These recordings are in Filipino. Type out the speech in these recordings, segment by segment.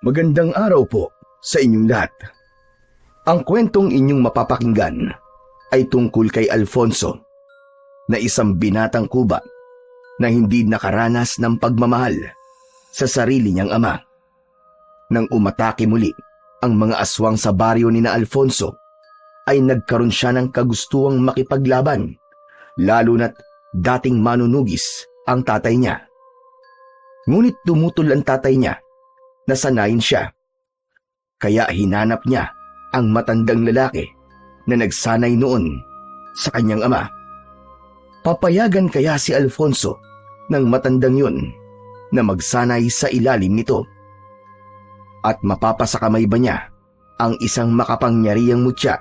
Magandang araw po sa inyong lahat. Ang kwentong inyong mapapakinggan ay tungkol kay Alfonso, na isang binatang kuba na hindi nakaranas ng pagmamahal sa sarili niyang ama. Nang umatake muli ang mga aswang sa baryo ni na Alfonso, ay nagkaroon siya ng kagustuhang makipaglaban, lalo na't dating manunugis ang tatay niya. Ngunit tumutol ang tatay niya, nasanayin siya. Kaya hinanap niya ang matandang lalaki na nagsanay noon sa kanyang ama. Papayagan kaya si Alfonso ng matandang yun na magsanay sa ilalim nito? At mapapasakamay ba niya ang isang makapangyarihang mutya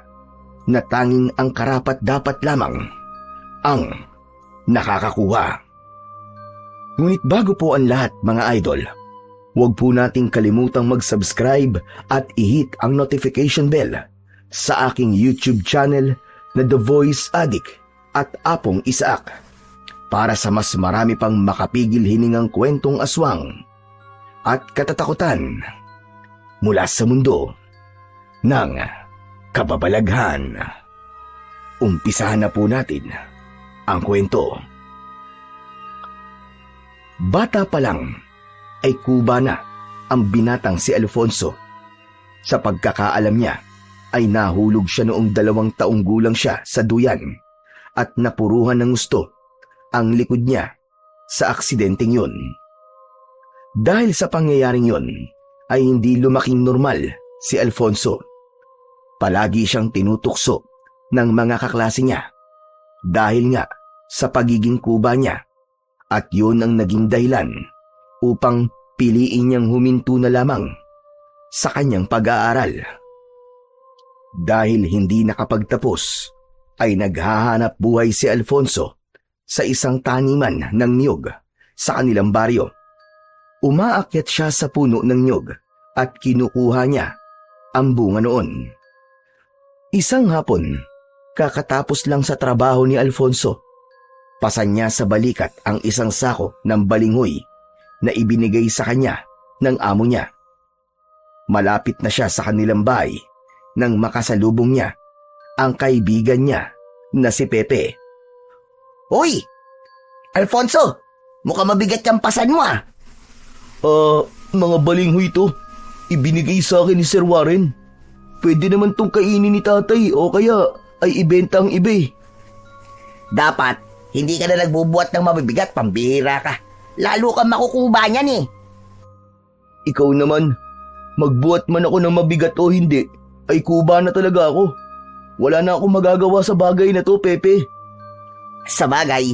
na tanging ang karapat-dapat lamang ang nakakakuha? Ngunit bago po ang lahat, mga idol, huwag po nating kalimutang mag-subscribe at i-hit ang notification bell sa aking YouTube channel na The Voice Addict at Apong Isaak para sa mas marami pang makapigil hiningang kwentong aswang at katatakutan mula sa mundo ng kababalaghan. Umpisahan na po natin ang kwento. Bata pa lang ay kuba na ang binatang si Alfonso. Sa pagkakaalam niya ay nahulog siya noong 2 taong gulang siya sa duyan at napuruhan ng gusto ang likod niya sa aksidenteng yun. Dahil sa pangyayaring yun ay hindi lumaking normal si Alfonso. Palagi siyang tinutukso ng mga kaklase niya dahil nga sa pagiging kuba niya, at yun ang naging dahilan upang piliin niyang huminto na lamang sa kanyang pag-aaral. Dahil hindi nakapagtapos, ay naghahanap buhay si Alfonso sa isang taniman ng niyog sa kanilang baryo. Umaakyat siya sa puno ng niyog at kinukuha niya ang bunga noon. Isang hapon, kakatapos lang sa trabaho ni Alfonso, pasan niya sa balikat ang isang sako ng balinghoy na ibinigay sa kanya ng amo niya. Malapit na siya sa kanilang bahay nang makasalubong niya ang kaibigan niya na si Pepe. Hoy! Alfonso! Mukhang mabigat yung pasan mo ah! Mga balinghoy to. Ibinigay sa akin ni Sir Warren. Pwede naman tong kainin ni tatay o kaya ay ibenta ang iba eh. Dapat, hindi ka na nagbubuhat ng mabibigat, pambihira ka. Lalo kang makukuba niyan eh. Ikaw naman, magbuhat man ako ng mabigat o hindi, ay kuba na talaga ako. Wala na akong magagawa sa bagay na to, Pepe. Sa bagay,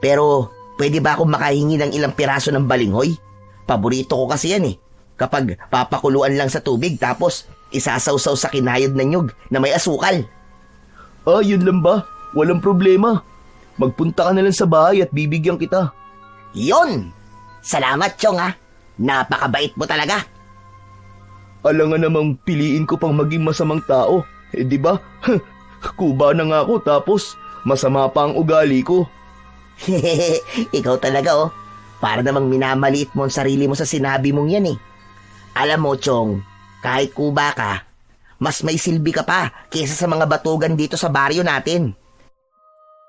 pero pwede ba akong makahingi ng ilang piraso ng balinghoy? Paborito ko kasi yan eh. Kapag papakuluan lang sa tubig tapos isasawsaw sa kinayod na nyug na may asukal. Yun lang ba? Walang problema. Magpunta ka na lang sa bahay at bibigyan kita. Yon! Salamat, Chong ha. Napakabait mo talaga. Alangan namang piliin ko pang maging masamang tao. Di ba? Kuba na nga ako tapos masama pa ang ugali ko. Ikaw talaga oh. Para namang minamaliit mo ang sarili mo sa sinabi mong yan eh. Alam mo, Chong, kahit kuba ka, mas may silbi ka pa kaysa sa mga batugan dito sa baryo natin.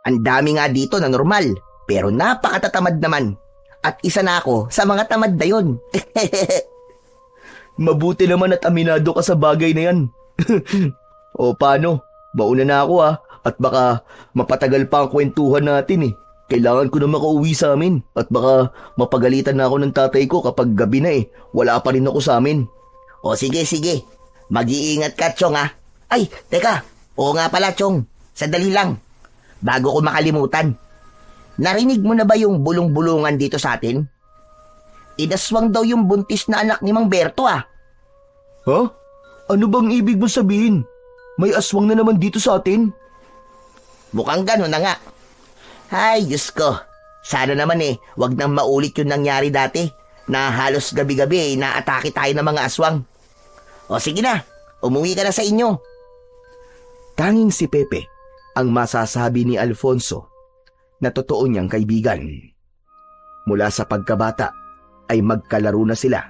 Ang dami nga dito na normal, pero napakatatamad naman. At isa na ako sa mga tamad na yun. Mabuti naman at aminado ka sa bagay na yan. O paano? Mauna na ako at baka mapatagal pa ang kwentuhan natin eh. Kailangan ko na makauwi sa amin at baka mapagalitan na ako ng tatay ko kapag gabi na eh. Wala pa rin ako sa amin. O sige. Mag-iingat ka, Chong ha. Ay, teka. Oo nga pala, Chong. Sandali lang. Bago ko makalimutan. Narinig mo na ba yung bulong-bulungan dito sa atin? Inaswang daw yung buntis na anak ni Mang Berto ah. Ha? Ano bang ibig mo sabihin? May aswang na naman dito sa atin? Mukhang gano'n na nga. Ay, Diyos ko. Sana naman wag nang maulit yung nangyari dati na halos gabi-gabi naatake tayo ng mga aswang. O sige na, umuwi ka na sa inyo. Tanging si Pepe ang masasabi ni Alfonso na totoo niyang kaibigan. Mula sa pagkabata ay magkalaro na sila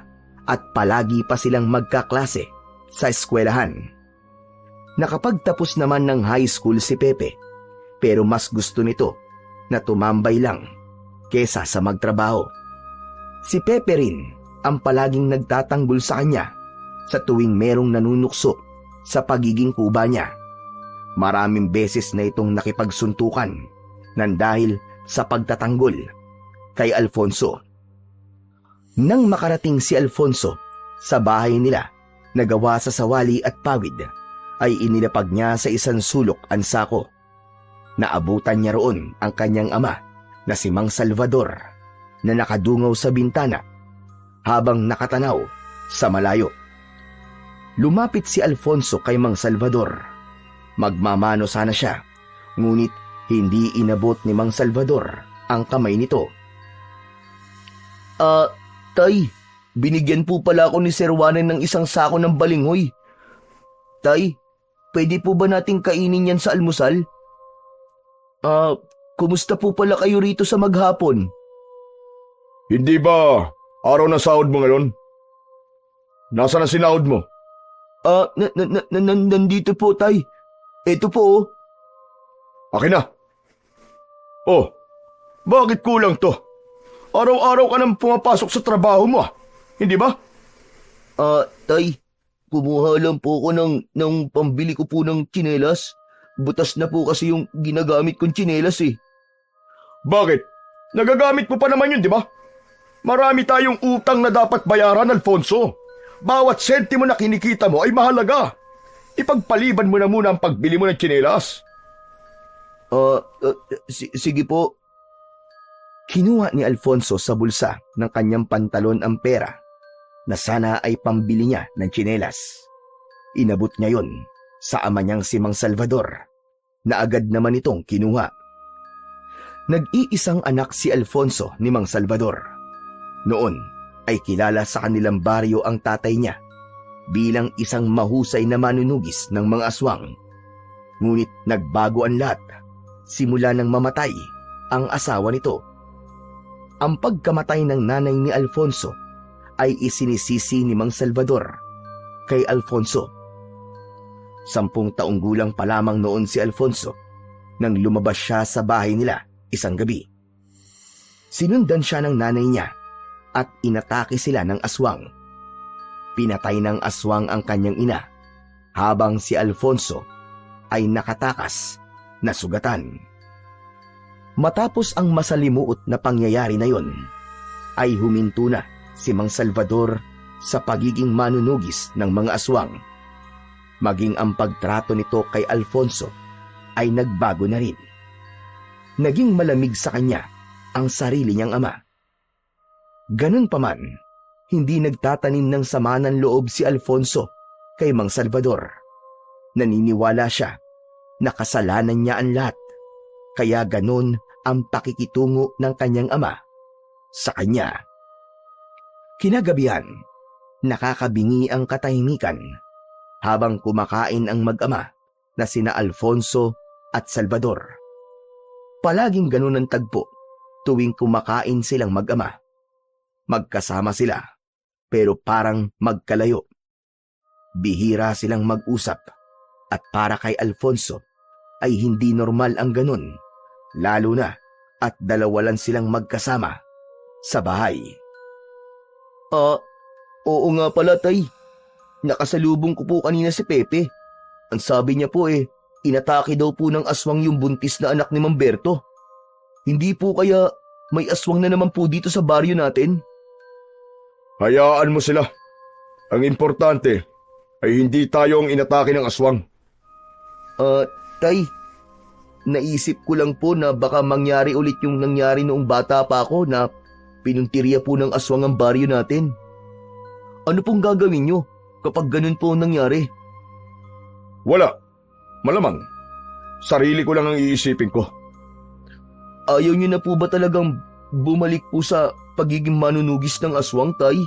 at palagi pa silang magkaklase sa eskwelahan. Nakapagtapos naman ng high school si Pepe, pero mas gusto nito na tumambay lang kesa sa magtrabaho. Si Pepe rin ang palaging nagtatanggol sa kanya sa tuwing merong nanunukso sa pagiging kuba niya. Maraming beses na itong nakipagsuntukan nang dahil sa pagtatanggol kay Alfonso. Nang makarating si Alfonso sa bahay nila na gawa sa sawali at pawid, ay inilapag niya sa isang sulok ang sako. Naabutan niya roon ang kanyang ama na si Mang Salvador na nakadungaw sa bintana habang nakatanaw sa malayo. Lumapit si Alfonso kay Mang Salvador. Magmamano sana siya, ngunit hindi inabot ni Mang Salvador ang kamay nito. Tay, binigyan po pala ako ni Sir Juanen ng isang sako ng balinghoy. Tay, pwede po ba nating kainin yan sa almusal? Kumusta po pala kayo rito sa maghapon? Hindi ba araw na sahod mo ngayon? Nasaan na sinahod mo? Nandito po, tay. Ito po, oh. Akin na. Oh, bakit kulang to? Araw-araw ka nang pumapasok sa trabaho mo, hindi ba? Tay, kumuha lang po ako ng pambili ko po ng tsinelas. Butas na po kasi yung ginagamit kong tsinelas eh. Bakit? Nagagamit mo pa naman yun, di ba? Marami tayong utang na dapat bayaran, Alfonso. Bawat sentimo na kinikita mo ay mahalaga. Ipagpaliban mo na muna ang pagbili mo ng tsinelas. Sige po. Kinuha ni Alfonso sa bulsa ng kanyang pantalon ang pera na sana ay pambili niya ng tsinelas. Inabot niya yon sa ama niyang si Mang Salvador na agad naman itong kinuha. Nag-iisang anak si Alfonso ni Mang Salvador. Noon ay kilala sa kanilang baryo ang tatay niya bilang isang mahusay na manunugis ng mga aswang. Ngunit nagbago ang lahat simula nang mamatay ang asawa nito. Ang pagkamatay ng nanay ni Alfonso ay isinisisi ni Mang Salvador kay Alfonso. 10 taong gulang pa lamang noon si Alfonso nang lumabas siya sa bahay nila isang gabi. Sinundan siya ng nanay niya at inatake sila ng aswang. Pinatay ng aswang ang kanyang ina habang si Alfonso ay nakatakas na sugatan. Matapos ang masalimuot na pangyayari na yon, ay huminto na si Mang Salvador sa pagiging manunugis ng mga aswang. Maging ang pagtrato nito kay Alfonso ay nagbago na rin. Naging malamig sa kanya ang sarili niyang ama. Ganun pa man, hindi nagtatanim ng sama ng loob si Alfonso kay Mang Salvador. Naniniwala siya na kasalanan niya ang lahat. Kaya ganun ang pakikitungo ng kanyang ama sa kanya. Kinagabihan, nakakabingi ang katahimikan habang kumakain ang mag-ama na sina Alfonso at Salvador. Palaging ganun ang tagpo tuwing kumakain silang mag-ama. Magkasama sila pero parang magkalayo. Bihira silang mag-usap at para kay Alfonso ay hindi normal ang ganun, lalo na at dalawa lang silang magkasama sa bahay. Oo nga pala, tay. Nakasalubong ko po kanina si Pepe. Ang sabi niya po inatake daw po ng aswang yung buntis na anak ni Mamberto. Hindi po kaya may aswang na naman po dito sa baryo natin? Hayaan mo sila. Ang importante ay hindi tayo ang inatake ng aswang. Tay, naisip ko lang po na baka mangyari ulit yung nangyari noong bata pa ako na pinuntirya po ng aswang ang baryo natin. Ano pong gagawin nyo kapag ganun po nangyari? Wala. Malamang. Sarili ko lang ang iisipin ko. Ayaw nyo na po ba talagang bumalik po sa pagiging manunugis ng aswang, tay?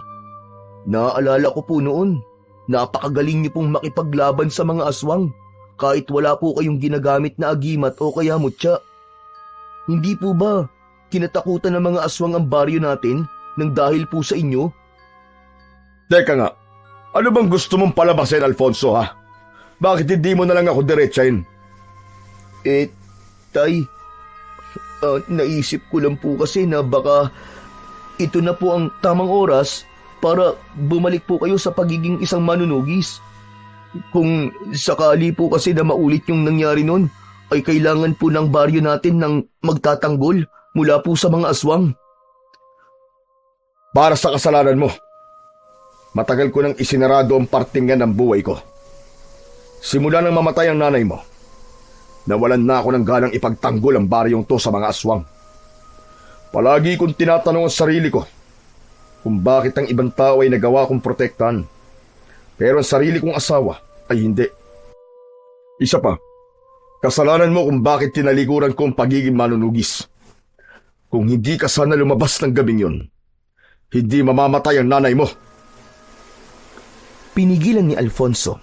Naaalala ko po noon, napakagaling niyo pong makipaglaban sa mga aswang kahit wala po kayong ginagamit na agimat o kaya mutya. Hindi po ba kinatakutan ng mga aswang ang baryo natin nang dahil po sa inyo? Teka nga, ano bang gusto mong palabasin, Alfonso, ha? Bakit hindi mo na lang ako diretsahin? Tay, naisip ko lang po kasi na baka ito na po ang tamang oras para bumalik po kayo sa pagiging isang manunugis. Kung sakali po kasi na maulit yung nangyari nun, ay kailangan po ng baryo natin ng magtatanggol mula po sa mga aswang. Para sa kasalanan mo, matagal ko nang isinarado ang partingan ng buhay ko. Simula nang mamatay ang nanay mo, nawalan na ako ng ganang ipagtanggol ang baryong to sa mga aswang. Palagi kong tinatanong ang sarili ko kung bakit ang ibang tao ay nagawa kong protektahan, pero ang sarili kong asawa ay hindi. Isa pa, kasalanan mo kung bakit tinalikuran ko ang pagiging manunugis. Kung hindi ka sana lumabas ng gabing yun, hindi mamamatay ang nanay mo. Pinigilan ni Alfonso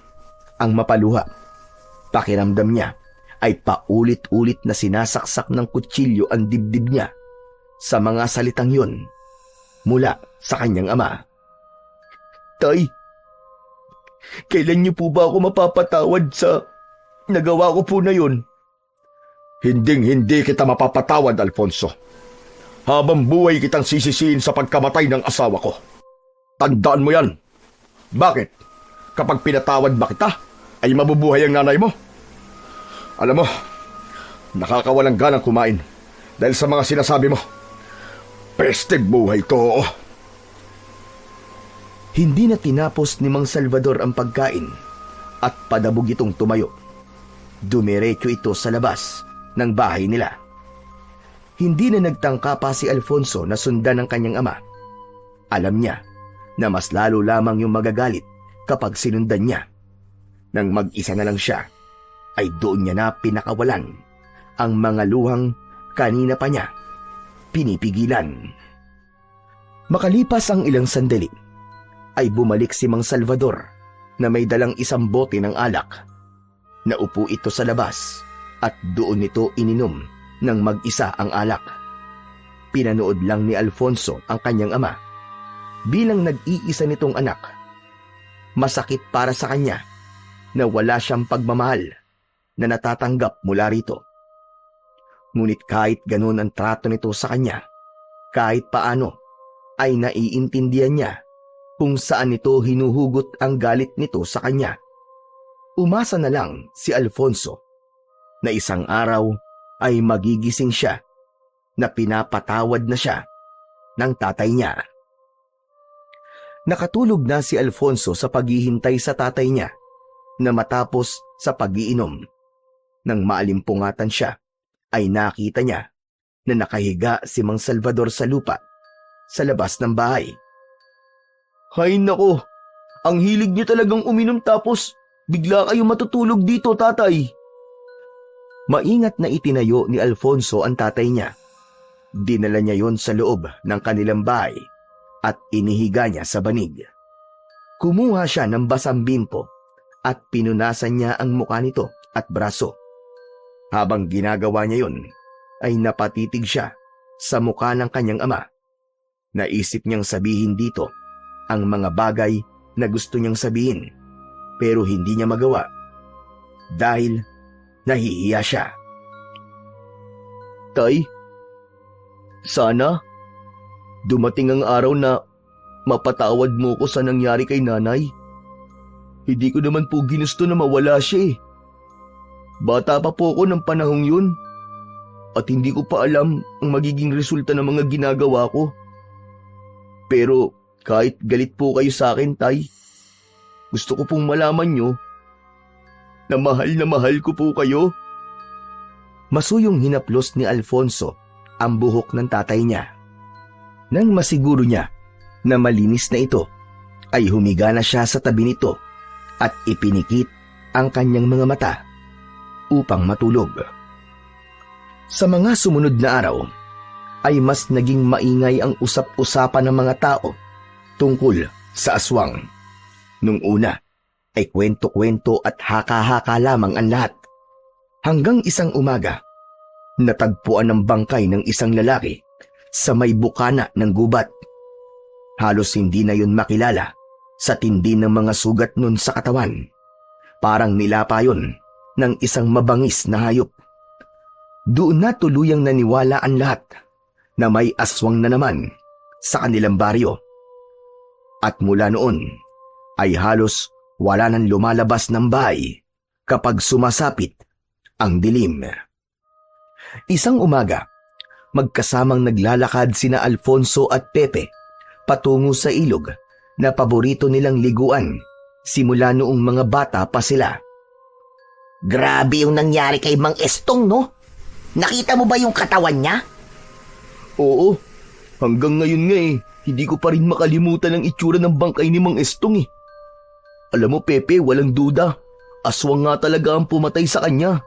ang mapaluha. Pakiramdam niya ay paulit-ulit na sinasaksak ng kutsilyo ang dibdib niya sa mga salitang yun mula sa kanyang ama. Tay, kailan niyo po ba ako mapapatawad sa nagawa ko po na yun? Hinding-hindi kita mapapatawad, Alfonso. Habang buhay kitang sisisihin sa pagkamatay ng asawa ko. Tandaan mo yan. Bakit? Kapag pinatawad ba kita, ay mabubuhay ang nanay mo? Alam mo, nakakawalang ganang kumain dahil sa mga sinasabi mo. Peste buhay to. Hindi na tinapos ni Mang Salvador ang pagkain at padabog itong tumayo. Dumiretso ito sa labas ng bahay nila. Hindi na nagtangka pa si Alfonso na sundan ng kanyang ama. Alam niya na mas lalo lamang yung magagalit kapag sinundan niya. Nang mag-isa na lang siya, ay doon niya na pinakawalan ang mga luhang kanina pa niya pinipigilan. Makalipas ang ilang sandali, ay bumalik si Mang Salvador na may dalang isang bote ng alak. Naupo ito sa labas at doon nito ininom ng mag-isa ang alak. Pinanood lang ni Alfonso ang kanyang ama. Bilang nag-iisa nitong anak, masakit para sa kanya na wala siyang pagmamahal na natatanggap mula rito. Ngunit kahit ganun ang trato nito sa kanya, kahit paano ay naiintindihan niya kung saan nito hinuhugot ang galit nito sa kanya. Umasa na lang si Alfonso na isang araw ay magigising siya na pinapatawad na siya ng tatay niya. Nakatulog na si Alfonso sa paghihintay sa tatay niya na matapos sa pag-iinom. Nang maalimpungatan siya, ay nakita niya na nakahiga si Mang Salvador sa lupa sa labas ng bahay. Hay nako, ang hilig niyo talagang uminom tapos bigla kayo matutulog dito, tatay. Maingat na itinayo ni Alfonso ang tatay niya. Dinala niya yon sa loob ng kanilang bahay at inihiga niya sa banig. Kumuha siya ng basang bimpo at pinunasan niya ang mukha nito at braso. Habang ginagawa niya yon, ay napatitig siya sa mukha ng kanyang ama. Naisip niyang sabihin dito ang mga bagay na gusto niyang sabihin, pero hindi niya magawa dahil nahihiya siya. Tay, sana dumating ang araw na mapatawad mo ko sa nangyari kay nanay. Hindi ko naman po ginusto na mawala siya eh. Bata pa po ako ng panahong yun at hindi ko pa alam ang magiging resulta ng mga ginagawa ko. Pero kahit galit po kayo sa akin, tay, gusto ko pong malaman nyo na mahal ko po kayo. Masuyong hinaplos ni Alfonso ang buhok ng tatay niya. Nang masiguro niya na malinis na ito, ay humiga na siya sa tabi nito at ipinikit ang kanyang mga mata upang matulog. Sa mga sumunod na araw, ay mas naging maingay ang usap-usapan ng mga tao tungkol sa aswang. Nung una, ay kwento-kwento at haka-haka lamang ang lahat. Hanggang isang umaga, natagpuan ng bangkay ng isang lalaki sa may bukana ng gubat. Halos hindi na yun makilala Sa tindi ng mga sugat nun sa katawan, parang nilapa yun ng isang mabangis na hayop. Doon na tuluyang naniwala ang lahat na may aswang na naman sa kanilang baryo. At mula noon ay halos wala nang lumalabas ng bahay kapag sumasapit ang dilim. Isang umaga, magkasamang naglalakad sina Alfonso at Pepe patungo sa ilog na paborito nilang liguan simula noong mga bata pa sila. Grabe yung nangyari kay Mang Estong, no? Nakita mo ba yung katawan niya? Oo, hanggang ngayon nga hindi ko pa rin makalimutan ang itsura ng bangkay ni Mang Estong. Alam mo Pepe, walang duda, aswang nga talaga ang pumatay sa kanya.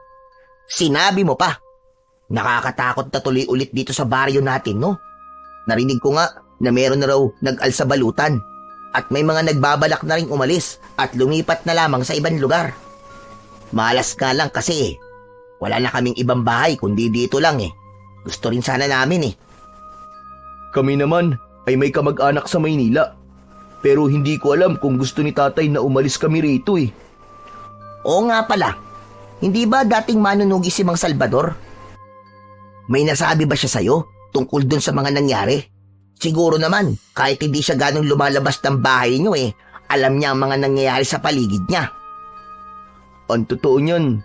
Sinabi mo pa. Nakakatakot na tuloy ulit dito sa baryo natin, no? Narinig ko nga na meron na raw nag-alsa balutan at may mga nagbabalak na rin umalis at lumipat na lamang sa ibang lugar. Malas nga lang kasi wala na kaming ibang bahay kundi dito lang. Gusto rin sana namin. Kami naman ay may kamag-anak sa Maynila, pero hindi ko alam kung gusto ni tatay na umalis kami rito. Oo nga pala, hindi ba dating manunugi si Mang Salvador? May nasabi ba siya sa'yo tungkol dun sa mga nangyari? Siguro naman, kahit hindi siya ganong lumalabas ng bahay niyo alam niya ang mga nangyayari sa paligid niya. Ang totoo niyan,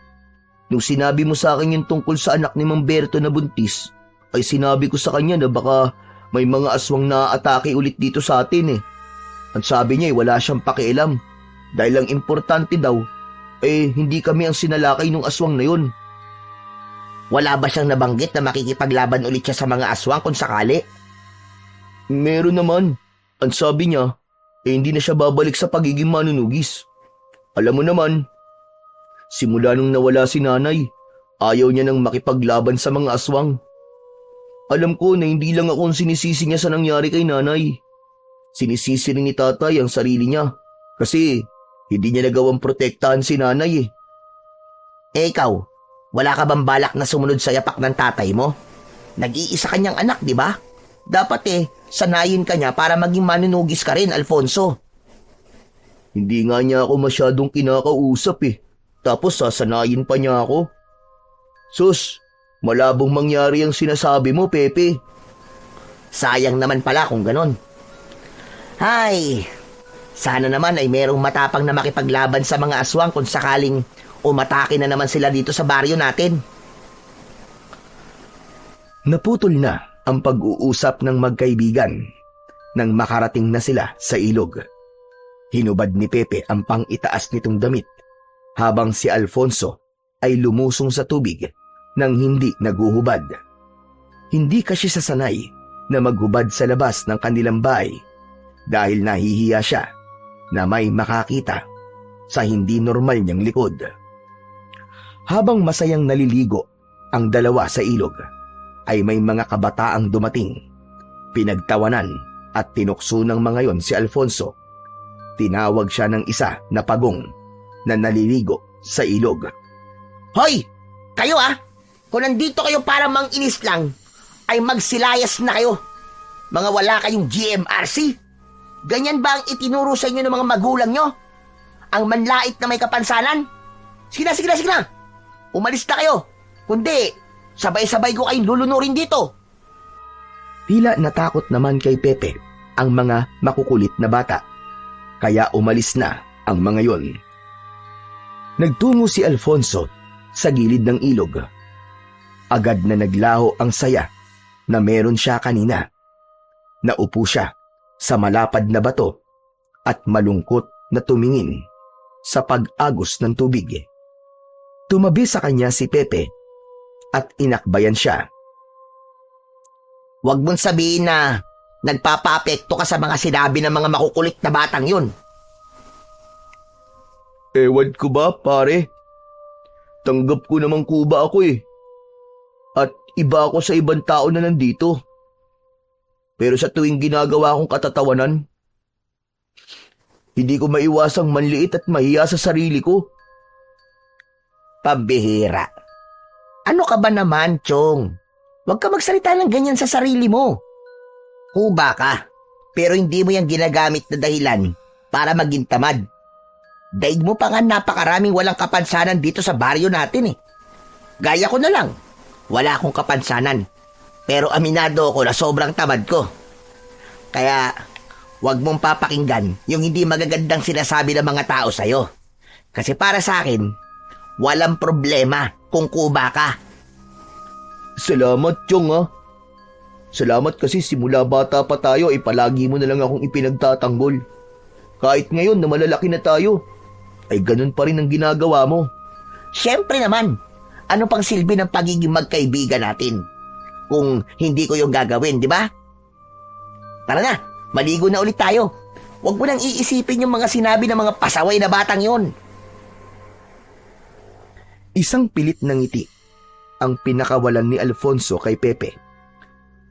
nung sinabi mo sa akin yung tungkol sa anak ni Mang Berto na buntis, ay sinabi ko sa kanya na baka may mga aswang na atake ulit dito sa atin. Ang sabi niya wala siyang pakialam dahil ang importante daw hindi kami ang sinalakay ng aswang na yun. Wala ba siyang nabanggit na makikipaglaban ulit siya sa mga aswang kung sakali? Meron naman. Ang sabi niya, hindi na siya babalik sa pagiging manunugis. Alam mo naman, simula nung nawala si nanay, ayaw niya nang makipaglaban sa mga aswang. Alam ko na hindi lang ako ang sinisisi niya sa nangyari kay nanay. Sinisisi rin ni tatay ang sarili niya kasi hindi niya nagawang protektahan si nanay. Ikaw, wala ka bang balak na sumunod sa yapak ng tatay mo? Nag-iisa kanyang anak, di ba? Dapat sanayin ka niya para maging manunugis ka rin, Alfonso. Hindi nga niya ako masyadong kinakausap Tapos sasanayin pa niya ako. Sus, malabong mangyari ang sinasabi mo, Pepe. Sayang naman pala kung ganon. Ay, sana naman ay merong matapang na makipaglaban sa mga aswang kung sakaling umatake na naman sila dito sa baryo natin. Naputol na ang pag-uusap ng magkaibigan nang makarating na sila sa ilog. Hinubad ni Pepe ang pang-itaas nitong damit habang si Alfonso ay lumusong sa tubig nang hindi naguhubad. Hindi kasi sasanay na maghubad sa labas ng kanilang bahay dahil nahihiya siya na may makakita sa hindi normal niyang likod. Habang masayang naliligo ang dalawa sa ilog, ay may mga kabataang dumating. Pinagtawanan at tinukso ng mga yon si Alfonso. Tinawag siya ng isa na pagong na naliligo sa ilog. Hoy! Kayo Kung nandito kayo para mang-inis lang, ay magsilayas na kayo. Mga wala kayong GMRC. Ganyan ba ang itinuro sa inyo ng mga magulang nyo? Ang manlait na may kapansanan? Sige na. Umalis na kayo. Kundi, sabay-sabay ko kayong lulunurin dito. Tila natakot naman kay Pepe ang mga makukulit na bata, kaya umalis na ang mga yon. Nagtungo si Alfonso sa gilid ng ilog. Agad na naglaho ang saya na meron siya kanina. Naupo siya sa malapad na bato at malungkot na tumingin sa pag-agos ng tubig. Tumabi sa kanya si Pepe at inakbayan siya. Huwag mong sabihin na nagpapa-apekto ka sa mga sinabi ng mga makukulit na batang yun. Ewan ko ba, pare? Tanggap ko namang kuba ako At iba ako sa ibang tao na nandito. Pero sa tuwing ginagawa akong katatawanan, hindi ko maiwasang manliit at mahiya sa sarili ko. Pambihira. Ano ka ba naman, Chong? Huwag ka magsalita ng ganyan sa sarili mo. Kuba ka, pero hindi mo yung ginagamit na dahilan para maging tamad. Daig mo pa nga napakaraming walang kapansanan dito sa baryo natin eh. Gaya ko na lang, wala akong kapansanan. Pero aminado ako na sobrang tamad ko. Kaya, wag mong papakinggan yung hindi magagandang sinasabi ng mga tao sa'yo. Kasi para sa akin, walang problema kung kuba ka. Salamat, Chong, ha. Salamat kasi simula bata pa tayo ay palagi mo na lang akong ipinagtatanggol. Kahit ngayon na malalaki na tayo, ay ganun pa rin ang ginagawa mo. Siyempre naman, ano pang silbi ng pagiging magkaibigan natin? Kung hindi ko yung gagawin, di ba? Tara na, maligo na ulit tayo. Huwag mo nang iisipin yung mga sinabi ng mga pasaway na batang yon. Isang pilit ng ngiti ang pinakawalan ni Alfonso kay Pepe.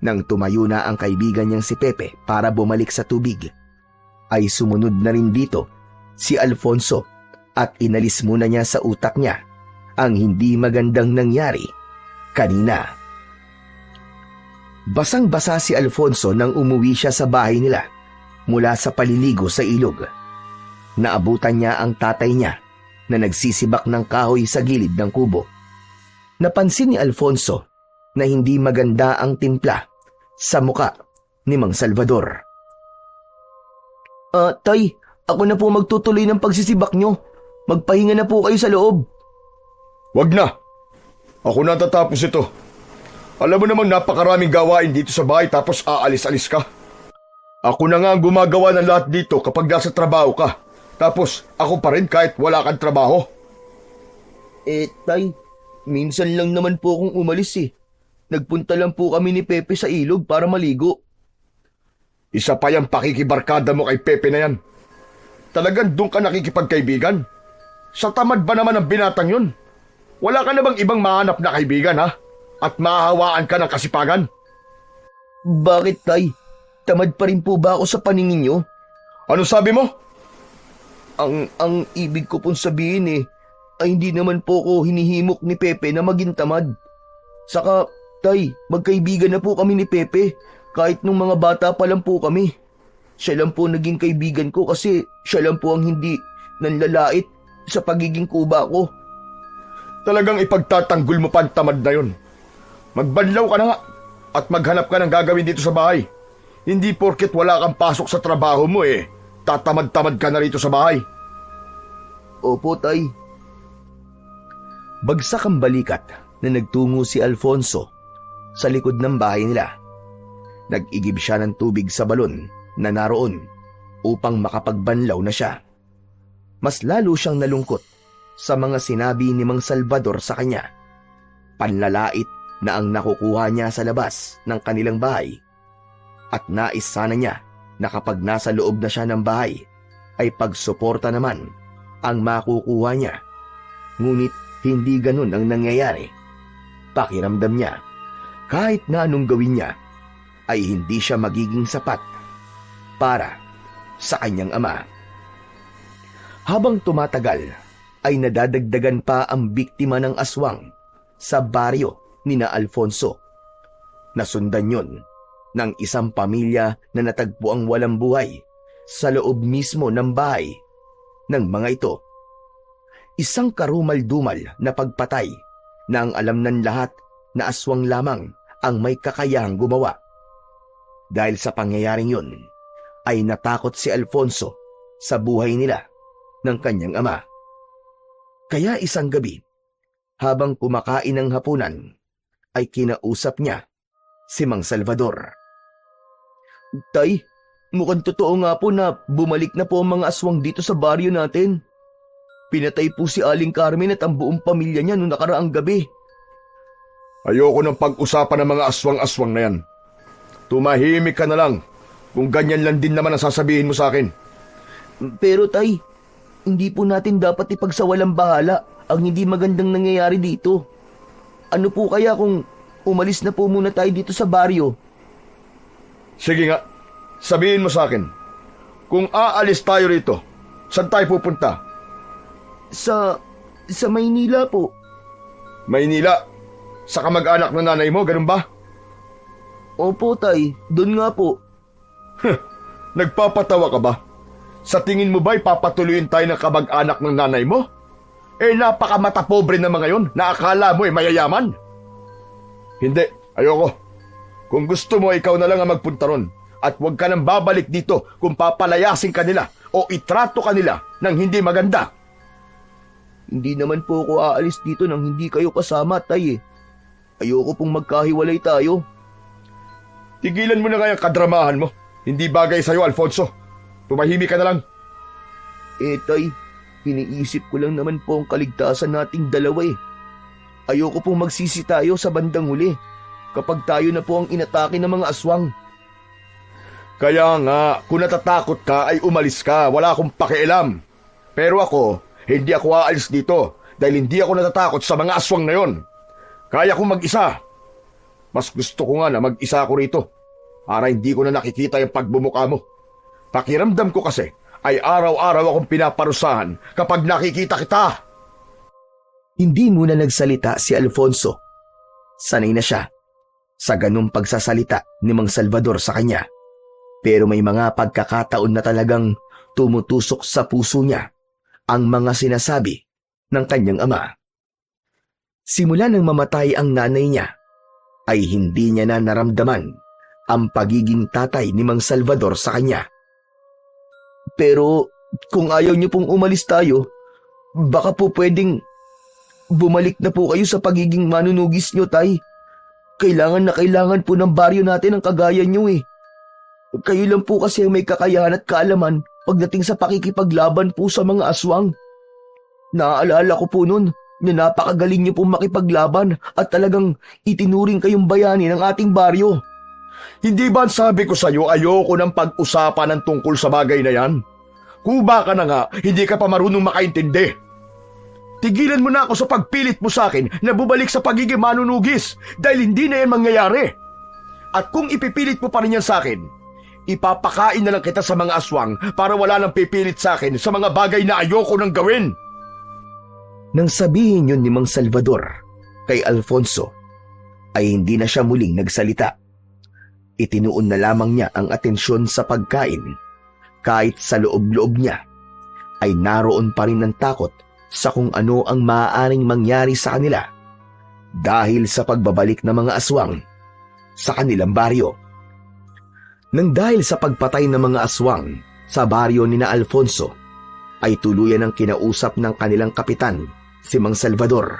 Nang tumayo na ang kaibigan niyang si Pepe para bumalik sa tubig, ay sumunod na rin dito si Alfonso at inalis muna niya sa utak niya ang hindi magandang nangyari kanina. Basang-basa si Alfonso nang umuwi siya sa bahay nila mula sa paliligo sa ilog. Naabutan niya ang tatay niya na nagsisibak ng kahoy sa gilid ng kubo. Napansin ni Alfonso na hindi maganda ang timpla sa muka ni Mang Salvador. Tay, ako na po magtutuloy ng pagsisibak nyo. Magpahinga na po kayo sa loob. Wag na. Ako na tatapos ito. Alam mo namang napakaraming gawain dito sa bahay tapos aalis-alis ka. Ako na nga ang gumagawa ng lahat dito kapag nasa trabaho ka. Tapos ako pa rin kahit wala kang trabaho. Tay, minsan lang naman po akong umalis eh. Nagpunta lang po kami ni Pepe sa ilog para maligo. Isa pa yung pakikibarkada mo kay Pepe na yan. Talagang doon ka nakikipagkaibigan? Sa tamad ba naman ang binatang yun? Wala ka na bang ibang mahanap na kaibigan, ha? At mahahawaan ka ng kasipagan? Bakit, Tay? Tamad pa rin po ba ako sa paningin nyo? Ano sabi mo? Ang ibig ko pong sabihin ay hindi naman po ko hinihimok ni Pepe na maging tamad. Saka, Tay, magkaibigan na po kami ni Pepe kahit nung mga bata pa lang po kami. Siya lang po naging kaibigan ko kasi siya lang po ang hindi nanlalait sa pagiging kuba ko. Talagang ipagtatanggol mo pa ang tamad na yun. Magbanlaw ka na nga at maghanap ka ng gagawin dito sa bahay. Hindi porket wala kang pasok sa trabaho mo tatamad-tamad ka na rito sa bahay. Opo, Tay. Bagsak ang balikat na nagtungo si Alfonso sa likod ng bahay nila. Nag-igib siya ng tubig sa balon na naroon upang makapagbanlaw na siya. Mas lalo siyang nalungkot sa mga sinabi ni Mang Salvador sa kanya. Panlalait na ang nakukuha niya sa labas ng kanilang bahay. At nais sana niya na kapag nasa loob na siya ng bahay ay pagsuporta naman ang makukuha niya. Ngunit hindi ganun ang nangyayari. Pakiramdam niya, kahit na anong gawin niya, ay hindi siya magiging sapat para sa kanyang ama. Habang tumatagal, ay nadadagdagan pa ang biktima ng aswang sa baryo ni na Alfonso. Nasundan yun ng isang pamilya na natagpo ang walang buhay sa loob mismo ng bahay ng mga ito. Isang karumal-dumal na pagpatay na ang alam ng lahat na aswang lamang ang may kakayahang gumawa. Dahil sa pangyayaring yun, ay natakot si Alfonso sa buhay nila ng kanyang ama. Kaya isang gabi, habang kumakain ng hapunan, ay kinausap niya si Mang Salvador. Tay, mukhang totoo nga po na bumalik na po ang mga aswang dito sa baryo natin. Pinatay po si Aling Carmen at ang buong pamilya niya noong nakaraang gabi. Ayoko ng pag-usapan ng mga aswang-aswang na yan. Tumahimik ka na lang kung ganyan lang din naman ang sasabihin mo sa akin. Pero Tay, hindi po natin dapat ipagsawalang bahala ang hindi magandang nangyayari dito. Ano po kaya kung umalis na po muna tayo dito sa baryo? Sige nga, sabihin mo sa akin. Kung aalis tayo rito, saan tayo pupunta? Sa Maynila po. Maynila? Sa kamag-anak ng nanay mo, ganun ba? Opo, Tay. Doon nga po. Nagpapatawa ka ba? Sa tingin mo ba'y papatuloyin tayo ng kamag-anak ng nanay mo? Napakamata pobre na mga yon na akala mo mayayaman. Hindi, ayoko. Kung gusto mo, ikaw na lang ang magpunta ron. At huwag ka nang babalik dito kung papalayasin ka nila o itrato ka nila ng hindi maganda. Hindi naman po ako aalis dito nang hindi kayo kasama, Tay. Ayoko pong magkahiwalay tayo. Tigilan mo na nga yung kadramahan mo. Hindi bagay sa'yo, Alfonso. Tumahimik ka na lang. Tay, iniisip ko lang naman po ang kaligtasan nating dalawa eh. Ayoko pong magsisi tayo sa bandang huli kapag tayo na po ang inatake ng mga aswang. Kaya nga, kung natatakot ka ay umalis ka. Wala akong pakialam. Pero ako, hindi ako aalis dito dahil hindi ako natatakot sa mga aswang na yon. Kaya kong mag-isa. Mas gusto ko nga na mag-isa ako rito para hindi ko na nakikita yung pagbumuka mo. Pakiramdam ko kasi ay araw-araw akong pinaparusahan kapag nakikita kita. Hindi muna nagsalita si Alfonso. Sanay na siya sa ganung pagsasalita ni Mang Salvador sa kanya. Pero may mga pagkakataon na talagang tumutusok sa puso niya ang mga sinasabi ng kanyang ama. Simula nang mamatay ang nanay niya, ay hindi niya na naramdaman ang pagiging tatay ni Mang Salvador sa kanya. Pero kung ayaw niyo pong umalis tayo, baka po pwedeng bumalik na po kayo sa pagiging manunugis niyo, Tay. Kailangan na kailangan po ng baryo natin ang kagaya niyo eh. Kayo lang po kasi ang may kakayahan at kaalaman pagdating sa pakikipaglaban po sa mga aswang. Naaalala ko po noon na napakagaling niyo pong makipaglaban at talagang itinuring kayong bayani ng ating baryo. Hindi ba ang sabi ko sa'yo ayoko ng pag-usapan ng tungkol sa bagay na yan? Kuba ka na nga, hindi ka pa marunong makaintindi. Tigilan mo na ako sa pagpilit mo sa akin na bubalik sa pagiging manunugis dahil hindi na yan mangyayari. At kung ipipilit mo pa rin yan sa akin, ipapakain na lang kita sa mga aswang para wala nang pipilit sa akin sa mga bagay na ayoko nang gawin. Nang sabihin yun ni Mang Salvador kay Alfonso, ay hindi na siya muling nagsalita. Itinuon na lamang niya ang atensyon sa pagkain. Kahit sa loob-loob niya, ay naroon pa rin ng takot sa kung ano ang maaaring mangyari sa kanila dahil sa pagbabalik ng mga aswang sa kanilang baryo. Nang dahil sa pagpatay ng mga aswang sa baryo ni na Alfonso, ay tuluyan ang kinausap ng kanilang kapitan, si Mang Salvador,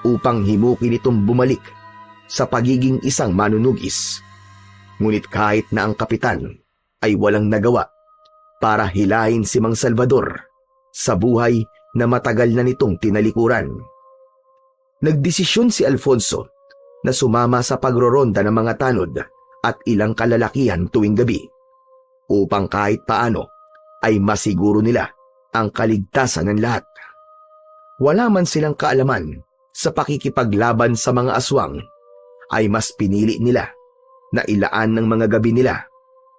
upang himukin itong bumalik sa pagiging isang manunugis. Ngunit kahit na ang kapitan ay walang nagawa para hilahin si Mang Salvador sa buhay na matagal na nitong tinalikuran. Nagdesisyon si Alfonso na sumama sa pagroronda ng mga tanod at ilang kalalakihan tuwing gabi upang kahit paano ay masiguro nila ang kaligtasan ng lahat. Wala man silang kaalaman sa pakikipaglaban sa mga aswang, ay mas pinili nila na ilaan ng mga gabi nila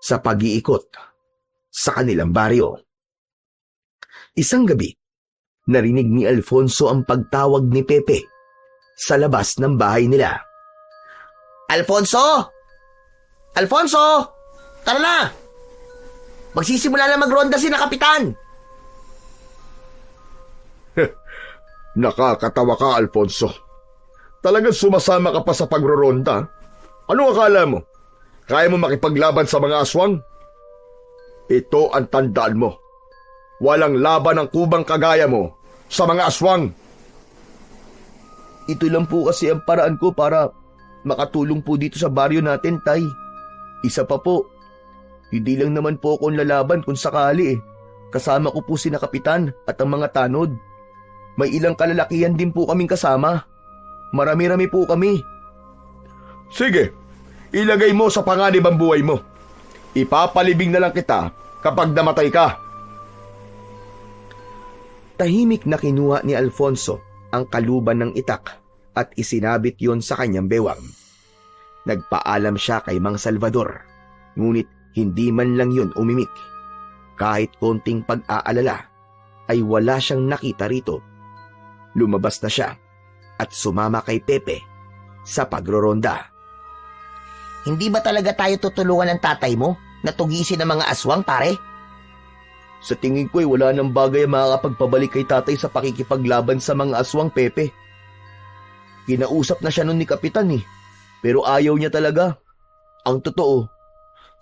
sa pag-iikot sa kanilang baryo. Isang gabi, narinig ni Alfonso ang pagtawag ni Pepe sa labas ng bahay nila. Alfonso! Alfonso! Tara na! Magsisimula na magronda si na kapitan! Nakakatawa ka, Alfonso. Talagang sumasama ka pa sa pagroronda? Ano akala mo? Kaya mo makipaglaban sa mga aswang? Ito ang tandaan mo. Walang laban ang kubang kagaya mo sa mga aswang. Ito lang po kasi ang paraan ko para makatulong po dito sa baryo natin, Tay. Isa pa po, hindi lang naman po akong lalaban kung sakali eh. Kasama ko po sina kapitan at ang mga tanod. May ilang kalalakihan din po kaming kasama. Marami-rami po kami. Sige, ilagay mo sa panganib ang buhay mo. Ipapalibing na lang kita kapag namatay ka. Tahimik na kinuha ni Alfonso ang kaluban ng itak at isinabit yon sa kanyang bewang. Nagpaalam siya kay Mang Salvador, ngunit hindi man lang yun umimik. Kahit konting pag-aalala, ay wala siyang nakita rito. Lumabas na siya at sumama kay Pepe sa pagroronda. Hindi ba talaga tayo tutulungan ng tatay mo na tugisin ang mga aswang, pare? Sa tingin ko wala nang bagay ang makakapagpabalik kay tatay sa pakikipaglaban sa mga aswang, Pepe. Kinausap na siya nun ni Kapitan pero ayaw niya talaga. Ang totoo,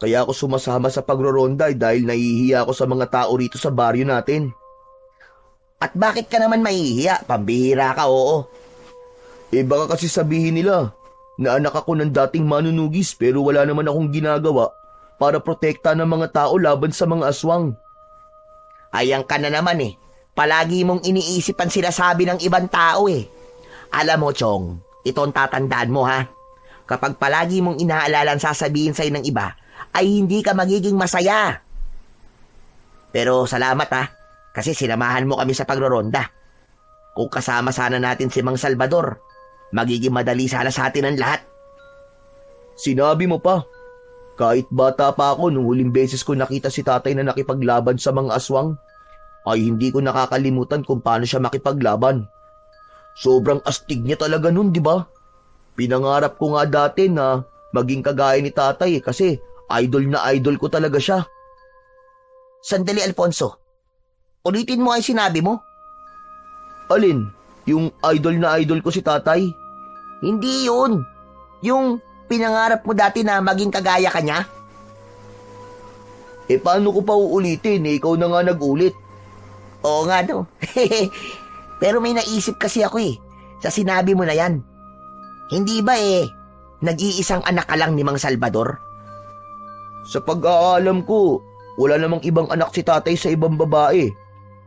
kaya ako sumasama sa pagroronda dahil nahihiya ako sa mga tao rito sa baryo natin. At bakit ka naman mahihiya? Pambihira ka, oo. Baka kasi sabihin nila na anak ako ng dating manunugis pero wala naman akong ginagawa para protekta ng mga tao laban sa mga aswang. Ayan ka na naman Palagi mong iniisip ang sinasabi ng ibang tao Alam mo, Chong, ito ang tatandaan mo ha. Kapag palagi mong inaalala ang sasabihin sa'yo ng iba, ay hindi ka magiging masaya. Pero salamat kasi sinamahan mo kami sa pagroronda. Kung kasama sana natin si Mang Salvador, magiging madali sana sa atin ang lahat. Sinabi mo pa. Kahit bata pa ako nung huling beses ko nakita si tatay na nakipaglaban sa mga aswang, ay hindi ko nakakalimutan kung paano siya makipaglaban. Sobrang astig niya talaga nun, di ba? Pinangarap ko nga dati na maging kagaya ni tatay kasi idol na idol ko talaga siya. Sandali, Alfonso. Ulitin mo ay sinabi mo. Alin? Yung idol na idol ko si tatay? Hindi yun. Yung pinangarap mo dati na maging kagaya ka niya? Paano ko pa uulitin? Ikaw na nga nag-ulit. Oo nga no. Pero may naisip kasi ako sa sinabi mo na yan. Hindi ba nag-iisang anak ka lang ni Mang Salvador? Sa pag-aalam ko, wala namang ibang anak si tatay sa ibang babae.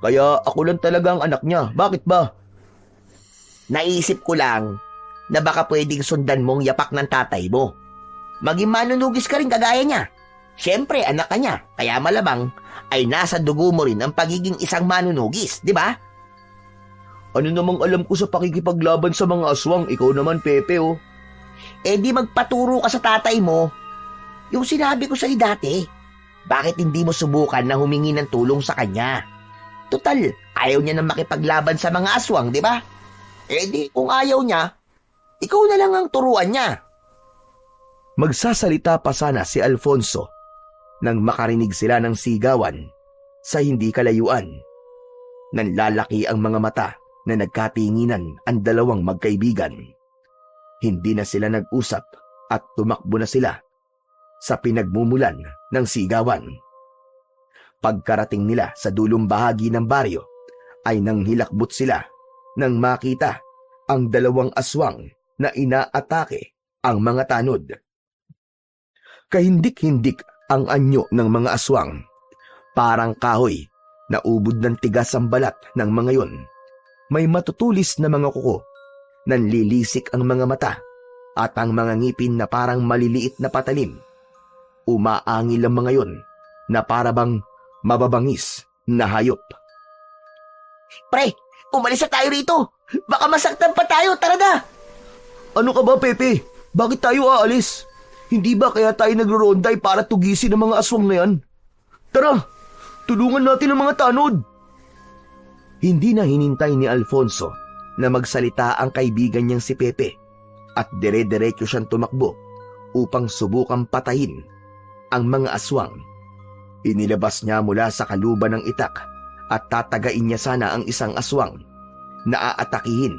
Kaya ako lang talaga ang anak niya. Bakit ba? Naisip ko lang na baka pwedeng sundan mong yapak ng tatay mo. Maging manunugis ka rin kagaya niya. Siyempre, anak ka niya. Kaya malamang ay nasa dugo mo rin ang pagiging isang manunugis, di ba? Ano namang alam ko sa pakikipaglaban sa mga aswang? Ikaw naman, Pepe, Di magpaturo ka sa tatay mo. Yung sinabi ko sa'yo dati, bakit hindi mo subukan na humingi ng tulong sa kanya? Total, ayaw niya na makipaglaban sa mga aswang, di ba? Di kung ayaw niya, ikaw na lang ang turuan niya. Magsasalita pa sana si Alfonso nang makarinig sila ng sigawan sa hindi kalayuan. Nanlalaki ang mga mata na nagkatinginan ang dalawang magkaibigan. Hindi na sila nag-usap at tumakbo na sila sa pinagmumulan ng sigawan. Pagkarating nila sa dulong bahagi ng baryo ay nanghilakbot sila nang makita ang dalawang aswang na inaatake ang mga tanod. Kahindik-hindik ang anyo ng mga aswang. Parang kahoy na ubod ng tigas ang balat ng mga yon. May matutulis na mga kuko, nanlilisik ang mga mata at ang mga ngipin na parang maliliit na patalim. Umaangil ang mga yon na parabang mababangis na hayop. Pre, umalis na tayo rito. Baka masaktan pa tayo, tara na. Ano ka ba, Pepe? Bakit tayo aalis? Hindi ba kaya tayo nagro-ronday para tugisin ang mga aswang na yan? Tara, tulungan natin ang mga tanod. Hindi na hinintay ni Alfonso na magsalita ang kaibigan niyang si Pepe at dire-diretso siyang tumakbo upang subukang patayin ang mga aswang. Inilabas niya mula sa kaluban ng itak at tatagain niya sana ang isang aswang na aatakihin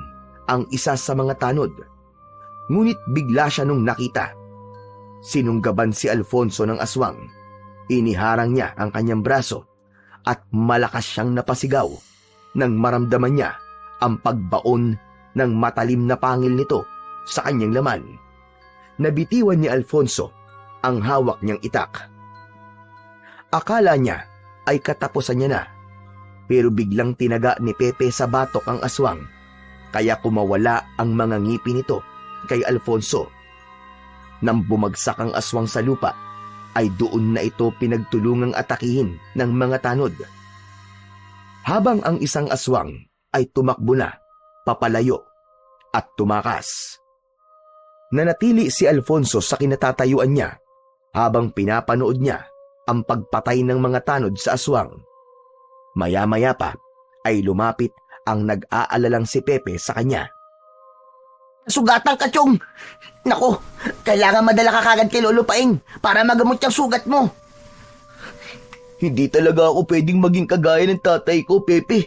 ang isa sa mga tanod. Ngunit bigla siya nung nakita. Sinunggaban si Alfonso ng aswang. Iniharang niya ang kanyang braso at malakas siyang napasigaw nang maramdaman niya ang pagbaon ng matalim na pangil nito sa kanyang laman. Nabitiwan ni Alfonso ang hawak niyang itak. Akala niya ay katapusan niya na, pero biglang tinaga ni Pepe sa batok ang aswang, kaya kumawala ang mga ngipin nito kay Alfonso. Nang bumagsak ang aswang sa lupa, ay doon na ito pinagtulungang atakihin ng mga tanod. Habang ang isang aswang ay tumakbo na, papalayo at tumakas. Nanatili si Alfonso sa kinatatayuan niya habang pinapanood niya ang pagpatay ng mga tanod sa aswang. Maya-maya pa ay lumapit ang nag-aalalang si Pepe sa kanya. Sugatan ka, Chong! Naku, kailangan madala ka kagad kay Lolo Paing para magamot yung sugat mo. Hindi talaga ako pwedeng maging kagaya ng tatay ko, Pepe.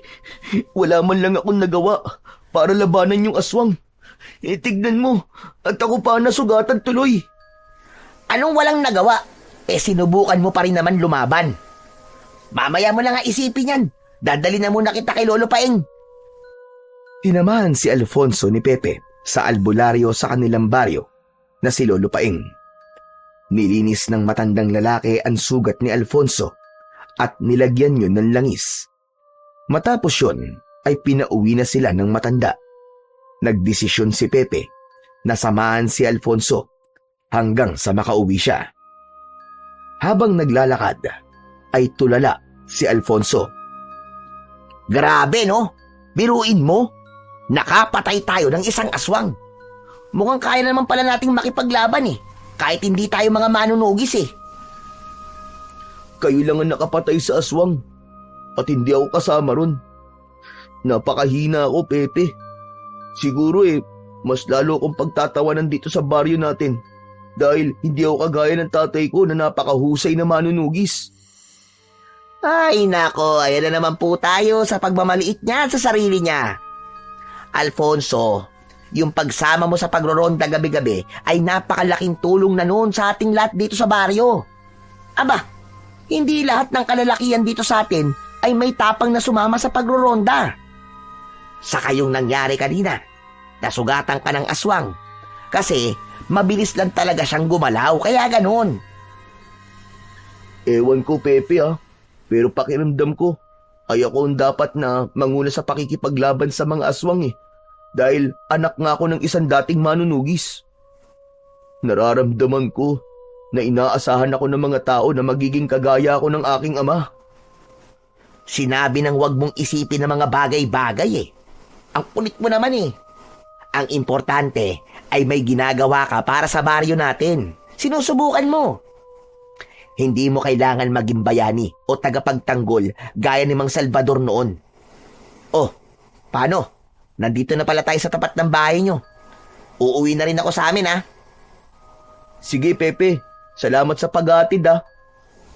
Wala man lang akong nagawa para labanan yung aswang. Tignan mo, at ako pa nasugatan tuloy. Anong walang nagawa? Sinubukan mo pa rin naman lumaban. Mamaya mo lang nga isipin yan. Dadali na muna kita kay Lolo Paeng. Tinamahan si Alfonso ni Pepe sa albularyo sa kanilang baryo na si Lolo Paeng. Nilinis ng matandang lalaki ang sugat ni Alfonso at nilagyan yun ng langis. Matapos yun ay pinauwi na sila ng matanda. Nagdesisyon si Pepe na samahan si Alfonso hanggang sa makauwi siya. Habang naglalakad ay tulala si Alfonso. Grabe no? Biruin mo? Nakapatay tayo ng isang aswang. Mukhang kaya naman pala nating makipaglaban kahit hindi tayo mga manunugis Kayo lang ang nakapatay sa aswang at hindi ako kasama ron. Napakahina ako, Pepe. Siguro mas lalo akong pagtatawanan dito sa baryo natin dahil hindi ako kagaya ng tatay ko na napakahusay na manunugis. Ay nako, ayan na naman po tayo sa pagmamaliit niya sa sarili niya. Alfonso, yung pagsama mo sa pagroronda gabi-gabi ay napakalaking tulong na noon sa ating lahat dito sa baryo. Aba, hindi lahat ng kalalakihan dito sa atin ay may tapang na sumama sa pagroronda. Sa kayong nangyari kanina, nasugatan ka ng aswang kasi mabilis lang talaga siyang gumalaw, kaya ganun. Ewan ko, Pepe pero pakiramdam ko ay ako ang dapat na manguna sa pakikipaglaban sa mga aswang dahil anak nga ako ng isang dating manunugis. Nararamdaman ko na inaasahan ako ng mga tao na magiging kagaya ako ng aking ama. Sinabi nang wag mong isipin ng mga bagay-bagay Ang kulit mo naman Ang importante ay may ginagawa ka para sa baryo natin. Sinusubukan mo. Hindi mo kailangan maging bayani o tagapagtanggol gaya ni Mang Salvador noon. Oh, paano? Nandito na pala tayo sa tapat ng bahay nyo. Uuwi na rin ako sa amin Sige, Pepe. Salamat sa pag-aatid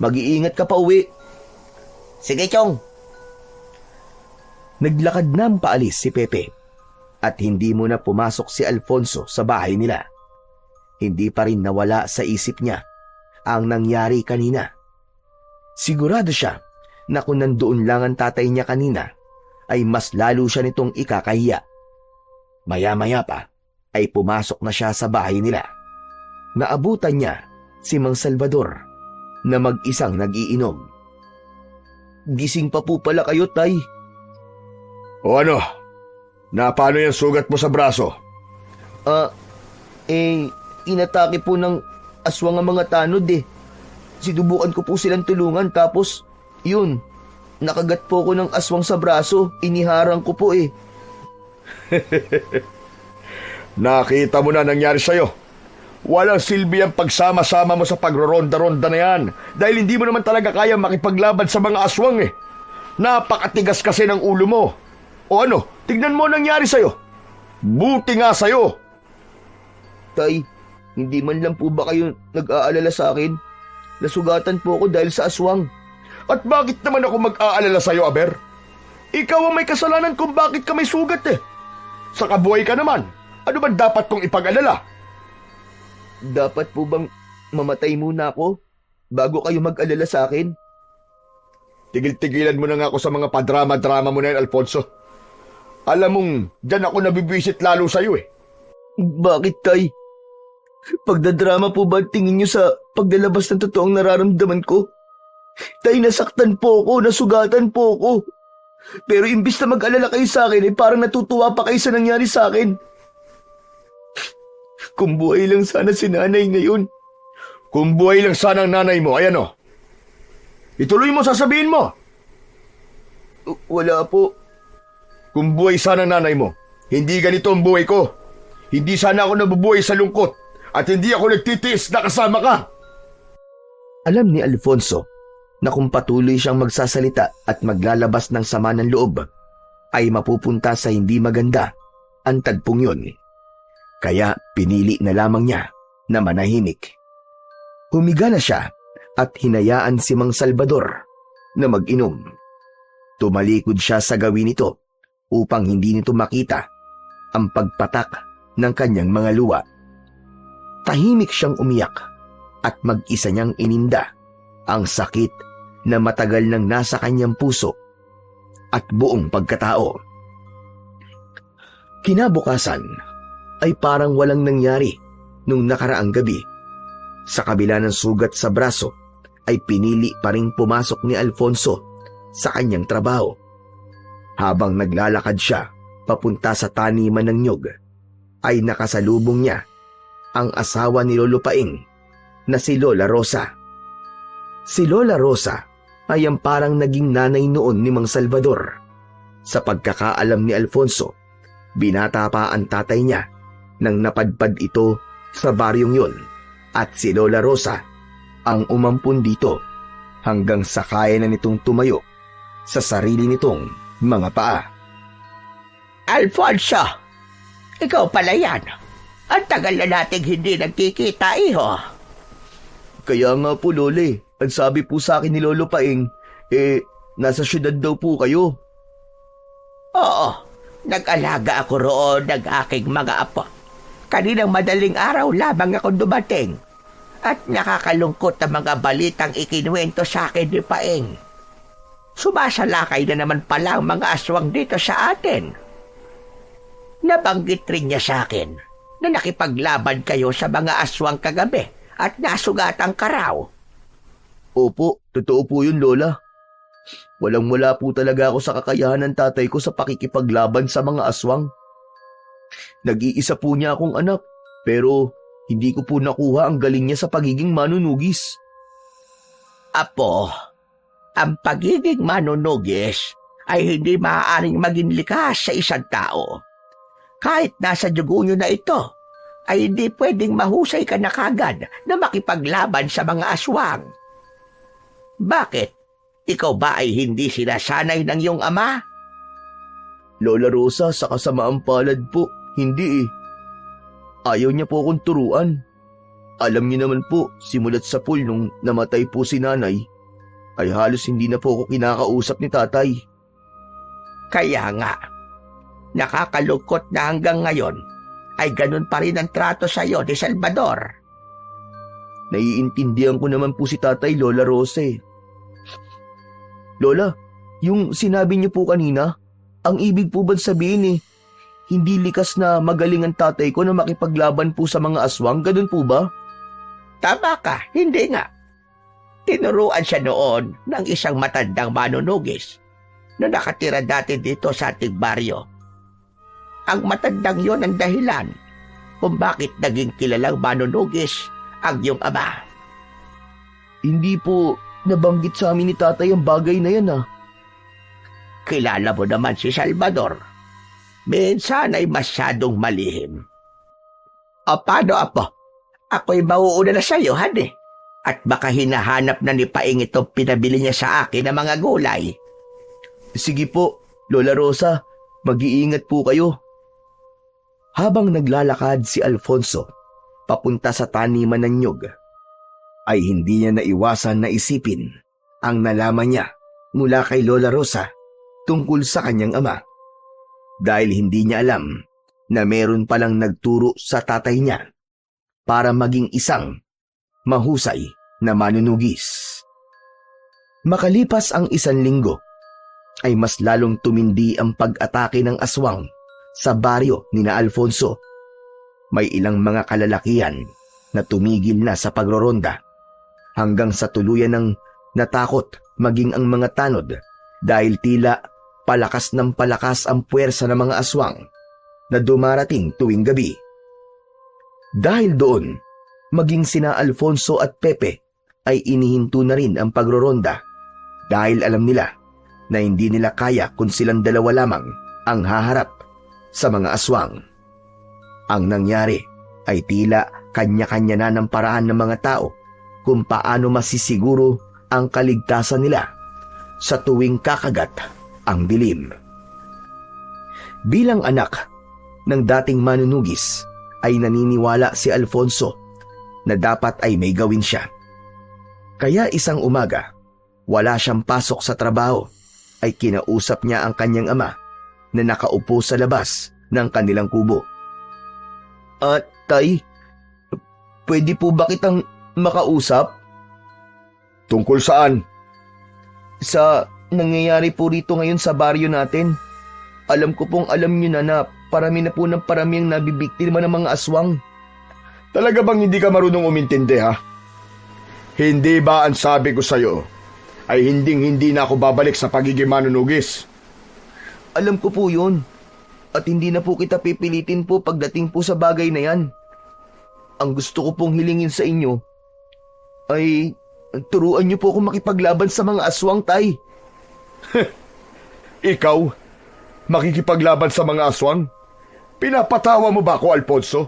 Mag-iingat ka pa uwi. Sige, Chong. Naglakad na ang paalis si Pepe at hindi muna pumasok si Alfonso sa bahay nila. Hindi pa rin nawala sa isip niya ang nangyari kanina. Sigurado siya na kung nandoon lang ang tatay niya kanina ay mas lalo siya nitong ikakahiya. Maya-maya pa ay pumasok na siya sa bahay nila. Naabutan niya si Mang Salvador na mag-isang nag-iinom. Gising pa po pala kayo, Tay. O ano? Paano yung sugat mo sa braso? Inatake po ng aswang ang mga tanod Sinubukan ko po silang tulungan tapos, yun, nakagat po ko ng aswang sa braso. Iniharang ko po Nakita mo na nangyari sa'yo. Walang silbi ang pagsama-sama mo sa pagroronda-ronda na yan dahil hindi mo naman talaga kaya makipaglaban sa mga aswang Napakatigas kasi ng ulo mo. O ano, tignan mo nangyari sa'yo. Buti nga sa'yo. Tay, hindi man lang po ba kayo nag-aalala sa akin? Nasugatan po ako dahil sa aswang. At bakit naman ako mag-aalala sa'yo, Aber? Ikaw ang may kasalanan kung bakit ka may sugat Sa kabuhay ka naman, ano ba dapat kong ipag-alala? Dapat po bang mamatay muna ako bago kayo mag-alala sa akin? Tigil-tigilan mo na nga ako sa mga padrama-drama mo na yan, Alfonso. Alam mong, dyan ako nabibwisit lalo sa'yo Bakit, Tay? Pagdadrama po ba tingin niyo sa paglalabas ng totoong nararamdaman ko? Tay, nasaktan po ako, nasugatan po ako. Pero imbis na mag-alala kayo sa akin, parang natutuwa pa kayo sa nangyari sa akin. Kung buhay lang sana si nanay ngayon. Kung buhay lang sana ang nanay mo, ayan Ituloy mo, sasabihin mo. Wala po. Kung buhay sana ang nanay mo, hindi ganito ang buhay ko. Hindi sana ako nabubuhay sa lungkot at hindi ako nagtitiis na kasama ka. Alam ni Alfonso na kung patuloy siyang magsasalita at maglalabas ng sama ng loob, ay mapupunta sa hindi maganda ang tagpong yun. Kaya pinili na lamang niya na manahimik. Humiga na siya at hinayaan si Mang Salvador na mag-inom. Tumalikod siya sa gawin nito upang hindi nito makita ang pagpatak ng kanyang mga luha. Tahimik siyang umiyak at mag-isa niyang ininda ang sakit na matagal nang nasa kanyang puso at buong pagkatao. Kinabukasan ay parang walang nangyari nung nakaraang gabi. Sa kabila ng sugat sa braso ay pinili pa rin pumasok ni Alfonso sa kanyang trabaho. Habang naglalakad siya papunta sa taniman ng niyog, ay nakasalubong niya ang asawa ni Lolo Paing na si Lola Rosa. Si Lola Rosa ay ang parang naging nanay noon ni Mang Salvador. Sa pagkakaalam ni Alfonso, binata pa ang tatay niya nang napadpad ito sa baryong yon, at si Lola Rosa ang umampun dito hanggang sa kaya na nitong tumayo sa sarili nitong mga paa. Alfonso, ikaw pala yan. Ang tagal na nating hindi nagkikita, iho. Kaya nga po, Lole. Ang sabi po sa akin ni Lolo Paing, nasa syudad daw po kayo. Oo, nag-alaga ako roon ng aking mga apo. Kaninang madaling araw lamang ako dumating. At nakakalungkot ang mga balitang ikinuwento sa akin ni Paing. Sumasalakay na naman pala ang mga aswang dito sa atin. Nabanggit rin niya sa akin na nakipaglaban kayo sa mga aswang kagabi at nasugatan ka raw. Opo, totoo po yun, Lola. Walang-wala po talaga ako sa kakayahan ng tatay ko sa pakikipaglaban sa mga aswang. Nag-iisa po niya akong anak, pero hindi ko po nakuha ang galing niya sa pagiging manunugis. Apo, ang pagiging manunugis ay hindi maaaring maging likas sa isang tao. Kahit nasa dugo nyo na ito, ay hindi pwedeng mahusay ka na kagad na makipaglaban sa mga aswang. Bakit? Ikaw ba ay hindi sinasanay ng iyong ama? Lola Rosa, sa kasamaang palad po, hindi eh. Ayaw niya po akong turuan. Alam niyo naman po, simulat sa pool nung namatay po si nanay, ay halos hindi na po ako kinakausap ni tatay. Kaya nga, nakakalungkot na hanggang ngayon ay ganun pa rin ang trato sa iyo ni Salvador. Naiintindihan ko naman po si tatay, Lola Rosa eh. Lola, yung sinabi niyo po kanina, ang ibig po ba sabihin hindi likas na magaling ang tatay ko na makipaglaban po sa mga aswang, ganun po ba? Tama ka, hindi nga. Tinuruan siya noon ng isang matandang manunugis na nakatira dati dito sa ating baryo. Ang matandang yon ang dahilan kung bakit naging kilalang manunugis ang iyong ama. Hindi po nabanggit sa amin ni tatay ang bagay na yan ah. Kilala mo naman si Salvador. Minsan ay masyadong malihim. O paano, Apo? Ako'y mauuna na sa iyo, hadi. At baka hinahanap na ni Paing itong pinabili niya sa akin ng mga gulay. Sige po, Lola Rosa, mag-iingat po kayo. Habang naglalakad si Alfonso papunta sa taniman ng niyog, ay hindi niya naiwasan na isipin ang nalaman niya mula kay Lola Rosa tungkol sa kanyang ama. Dahil hindi niya alam na meron palang nagturo sa tatay niya para maging isang mahusay na manunugis. Makalipas ang 1 linggo, ay mas lalong tumindi ang pag-atake ng aswang sa baryo ni na Alfonso. May ilang mga kalalakihan na tumigil na sa pagroronda hanggang sa tuluyan ng natakot maging ang mga tanod dahil tila palakas ng palakas ang puwersa ng mga aswang na dumarating tuwing gabi. Dahil doon, maging sina Alfonso at Pepe ay inihinto na rin ang pagroronda dahil alam nila na hindi nila kaya kung silang dalawa lamang ang haharap sa mga aswang. Ang nangyari ay tila kanya-kanya na ng paraan ng mga tao kung paano masisiguro ang kaligtasan nila sa tuwing kakagat ang dilim. Bilang anak ng dating manunugis ay naniniwala si Alfonso na dapat ay may gawin siya. Kaya isang umaga wala siyang pasok sa trabaho, ay kinausap niya ang kanyang ama na nakaupo sa labas ng kanilang kubo. Tay, pwede po ba kitang makausap? Tungkol saan? Sa nangyayari po rito ngayon sa baryo natin. Alam ko pong alam niyo na parami na po ng parami ang nabibiktima ng mga aswang. Talaga bang hindi ka marunong umintindi, ha? Hindi ba ang sabi ko sa'yo ay hindi na ako babalik sa pagiging manunugis? Alam ko po yun. At hindi na po kita pipilitin po pagdating po sa bagay na yan. Ang gusto ko pong hilingin sa inyo ay turuan niyo po ako makipaglaban sa mga aswang, Tay. Ikaw, makikipaglaban sa mga aswang? Pinapatawa mo ba ako, Alfonso?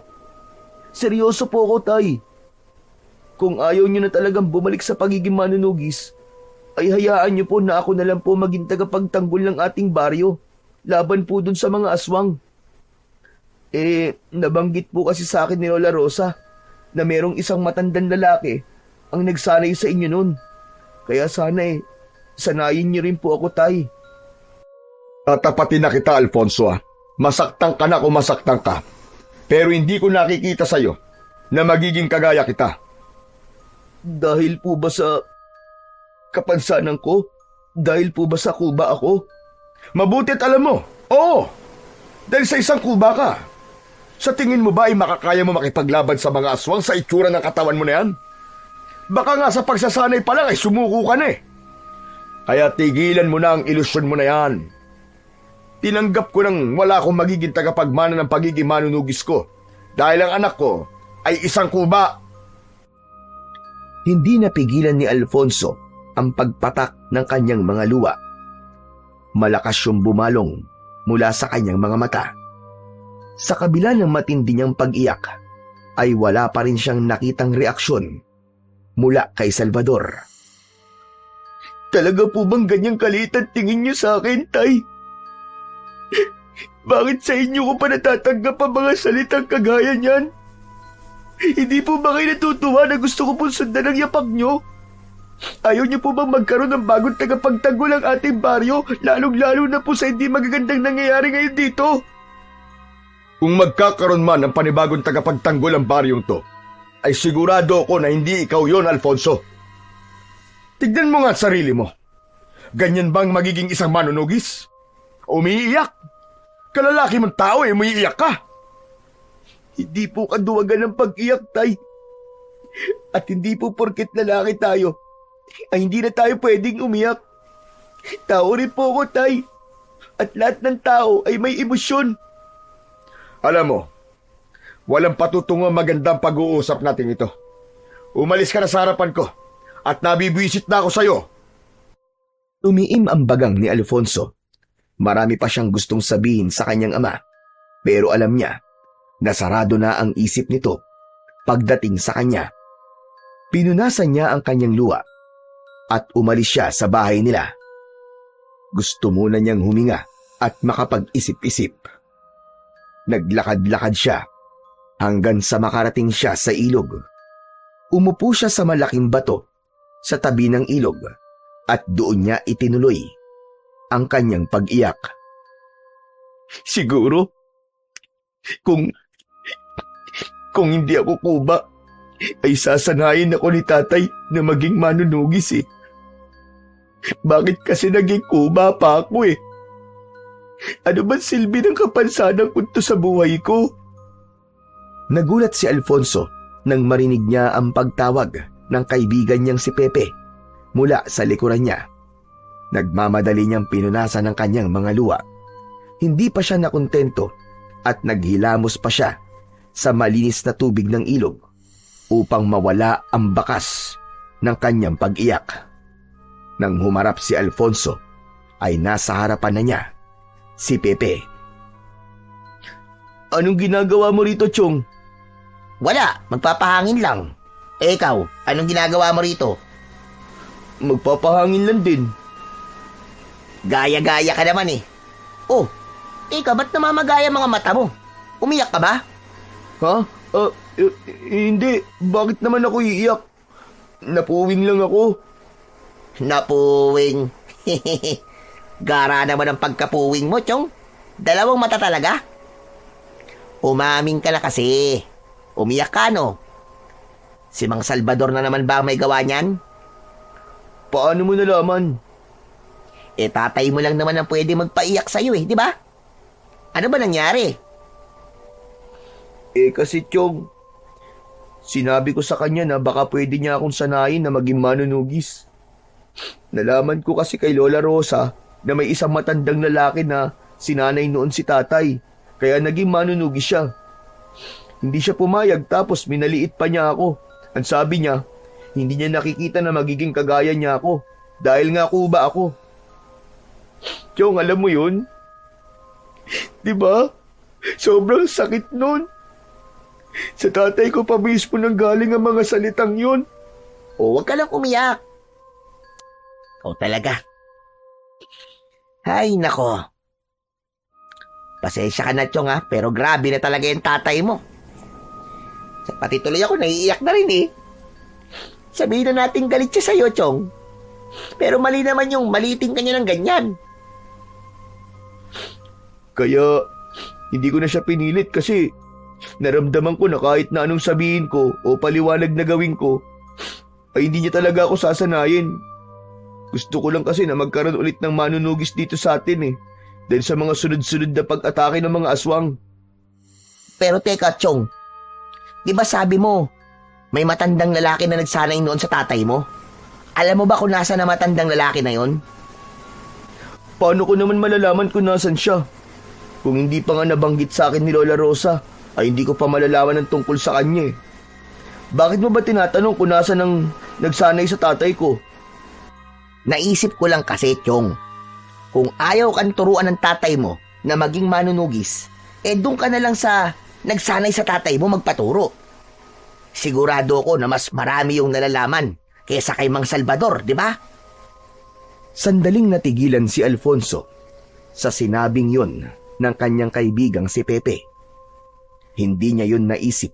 Seryoso po ako, Tay. Kung ayaw niyo na talagang bumalik sa pagiging manunugis, ay hayaan niyo po na ako na lang po maging tagapagtanggol ng ating baryo. Laban po dun sa mga aswang. Nabanggit po kasi sa akin ni Lola Rosa na merong isang matandang lalaki ang nagsanay sa inyo nun. Kaya sana sanayin niyo rin po ako, Tay. Tatapatin na kita, Alfonso, ha? Masaktan ka na kung masaktan ka. Pero hindi ko nakikita sa'yo na magiging kagaya kita. Dahil po ba sa kapansanan ko? Dahil po ba sa kuba ako? Mabutit alam mo, oo. Dahil sa isang kuba ka. Sa tingin mo ba ay makakaya mo makipaglaban sa mga aswang sa itsura ng katawan mo na yan? Baka nga sa pagsasanay pa lang ay sumuko ka na eh. Kaya tigilan mo na ang ilusyon mo na yan. Tinanggap ko nang wala akong magiging tagapagmana ng pagiging manunugis ko dahil ang anak ko ay isang kuba. Hindi napigilan ni Alfonso ang pagpatak ng kanyang mga luha. Malakas yung bumalong mula sa kanyang mga mata. Sa kabila ng matindi niyang pag-iyak, ay wala pa rin siyang nakitang reaksyon mula kay Salvador. Talaga po bang ganyang kaliit ang tingin niyo sa akin, Tay? Bakit sa inyo ko pa natatanggap ang mga salitang kagaya niyan? Hindi po ba kayo natutuwa na gusto ko pong sundan ang yapak niyo? Ayaw niyo po bang magkaroon ng bagong tagapagtanggol ang ating baryo, lalong-lalo na po sa hindi magagandang nangyayari ngayon dito? Kung magkakaroon man ng panibagong tagapagtanggol ang baryong to, ay sigurado ako na hindi ikaw yon, Alfonso. Tignan mo nga ang sarili mo. Ganyan bang magiging isang manunugis? Umiiyak? Kalalaki mong tao umiiyak ka. Hindi po kaduwagan ng pag-iyak, Tay. At hindi po porket lalaki tayo, ay hindi na tayo pwedeng umiyak. Tao rin po ako, Tay. At lahat ng tao ay may emosyon. Alam mo, walang patutungong magandang pag-uusap natin ito. Umalis ka na sa harapan ko at nabibwisit na ako sa'yo. Umiim ang bagang ni Alfonso. Marami pa siyang gustong sabihin sa kanyang ama, pero alam niya na sarado na ang isip nito pagdating sa kanya. Pinunasan niya ang kanyang luha at umalis siya sa bahay nila. Gusto muna niyang huminga at makapag-isip-isip. Naglakad-lakad siya hanggang sa makarating siya sa ilog. Umupo siya sa malaking bato sa tabi ng ilog at doon niya itinuloy ang kanyang pag-iyak. Siguro, kung hindi ako kuba, ay sasanayin ako ni tatay na maging manunugis eh. Bakit kasi naging kuba pa ako eh? Ano ba silbi ng kapansanan ko to sa buhay ko? Nagulat si Alfonso nang marinig niya ang pagtawag ng kaibigan niyang si Pepe mula sa likuran niya. Nagmamadali niyang pinunasan ang kanyang mga luha. Hindi pa siya nakontento at naghilamos pa siya sa malinis na tubig ng ilog upang mawala ang bakas ng kanyang pag-iyak. Nang humarap si Alfonso, ay nasa harapan na niya si Pepe. Anong ginagawa mo rito, Chong? Wala, magpapahangin lang. Ikaw, anong ginagawa mo rito? Magpapahangin lang din. Gaya-gaya ka naman eh. Oh, ikaw ba't namamagaya mga mata mo? Umiyak ka ba? Ha? Hindi. Bakit naman ako iiyak? Napuwing lang ako. Napuwing. Gara naman ang pagkapuwing mo, Chong. Dalawang mata talaga. Umaming ka na kasi. Umiyak ka, no? Si Mang Salvador na naman ba ang may gawa niyan? Paano mo nalaman? Tatay mo lang naman ang pwede magpaiyak sa'yo di ba? Ano ba nangyari? Kasi Chong, sinabi ko sa kanya na baka pwede niya akong sanayin na maging manunugis. Nalaman ko kasi kay Lola Rosa na may isang matandang lalaki na sinanay noon si tatay, kaya naging manunugis siya. Hindi siya pumayag tapos minaliit pa niya ako. Ang sabi niya, hindi niya nakikita na magiging kagaya niya ako dahil nga kuba ako. Chong, alam mo yun? Diba? Sobrang sakit nun. Sa tatay ko pa mismo nang galing ang mga salitang yun. Huwag ka lang umiyak. Talaga. Ay, nako. Pasensya ka na, Chong, pero grabe na talaga yung tatay mo. Pati tuloy ako, naiiyak na rin Sabihin na natin galit siya sa'yo, Chong. Pero mali naman yung maliting kanya ng ganyan. Kaya, hindi ko na siya pinilit kasi naramdaman ko na kahit na anong sabihin ko o paliwanag na gawin ko, ay hindi niya talaga ako sasanayin. Gusto ko lang kasi na magkaroon ulit ng manunugis dito sa atin dahil sa mga sunod-sunod na pag-atake ng mga aswang. Pero teka, Chong. Di ba sabi mo, may matandang lalaki na nagsanay noon sa tatay mo? Alam mo ba kung nasa na matandang lalaki na yon? Paano ko naman malalaman kung nasan siya? Kung hindi pa nga nabanggit sa akin ni Lola Rosa, ay hindi ko pa malalaman ang tungkol sa kanya Bakit mo ba tinatanong kung nasan ang nagsanay sa tatay ko? Naisip ko lang kasi, Chong. Kung ayaw kang turuan ng tatay mo na maging manunugis, doon ka na lang sa nagsanay sa tatay mo magpaturo. Sigurado ko na mas marami yung nalalaman kaysa kay Mang Salvador, di ba? Sandaling natigilan si Alfonso sa sinabing yun ng kanyang kaibigang si Pepe. Hindi niya yun naisip,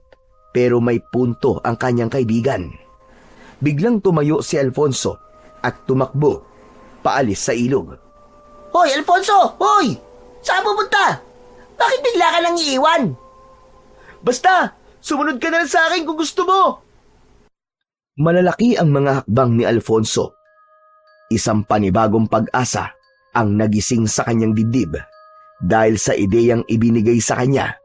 pero may punto ang kanyang kaibigan. Biglang tumayo si Alfonso at tumakbo paalis sa ilog. Hoy, Alfonso! Hoy! Saan pupunta? Bakit bigla ka nang iiwan? Basta, sumunod ka na lang sa akin kung gusto mo. Malalaki ang mga hakbang ni Alfonso. Isang panibagong pag-asa ang nagising sa kanyang dibdib dahil sa ideyang ibinigay sa kanya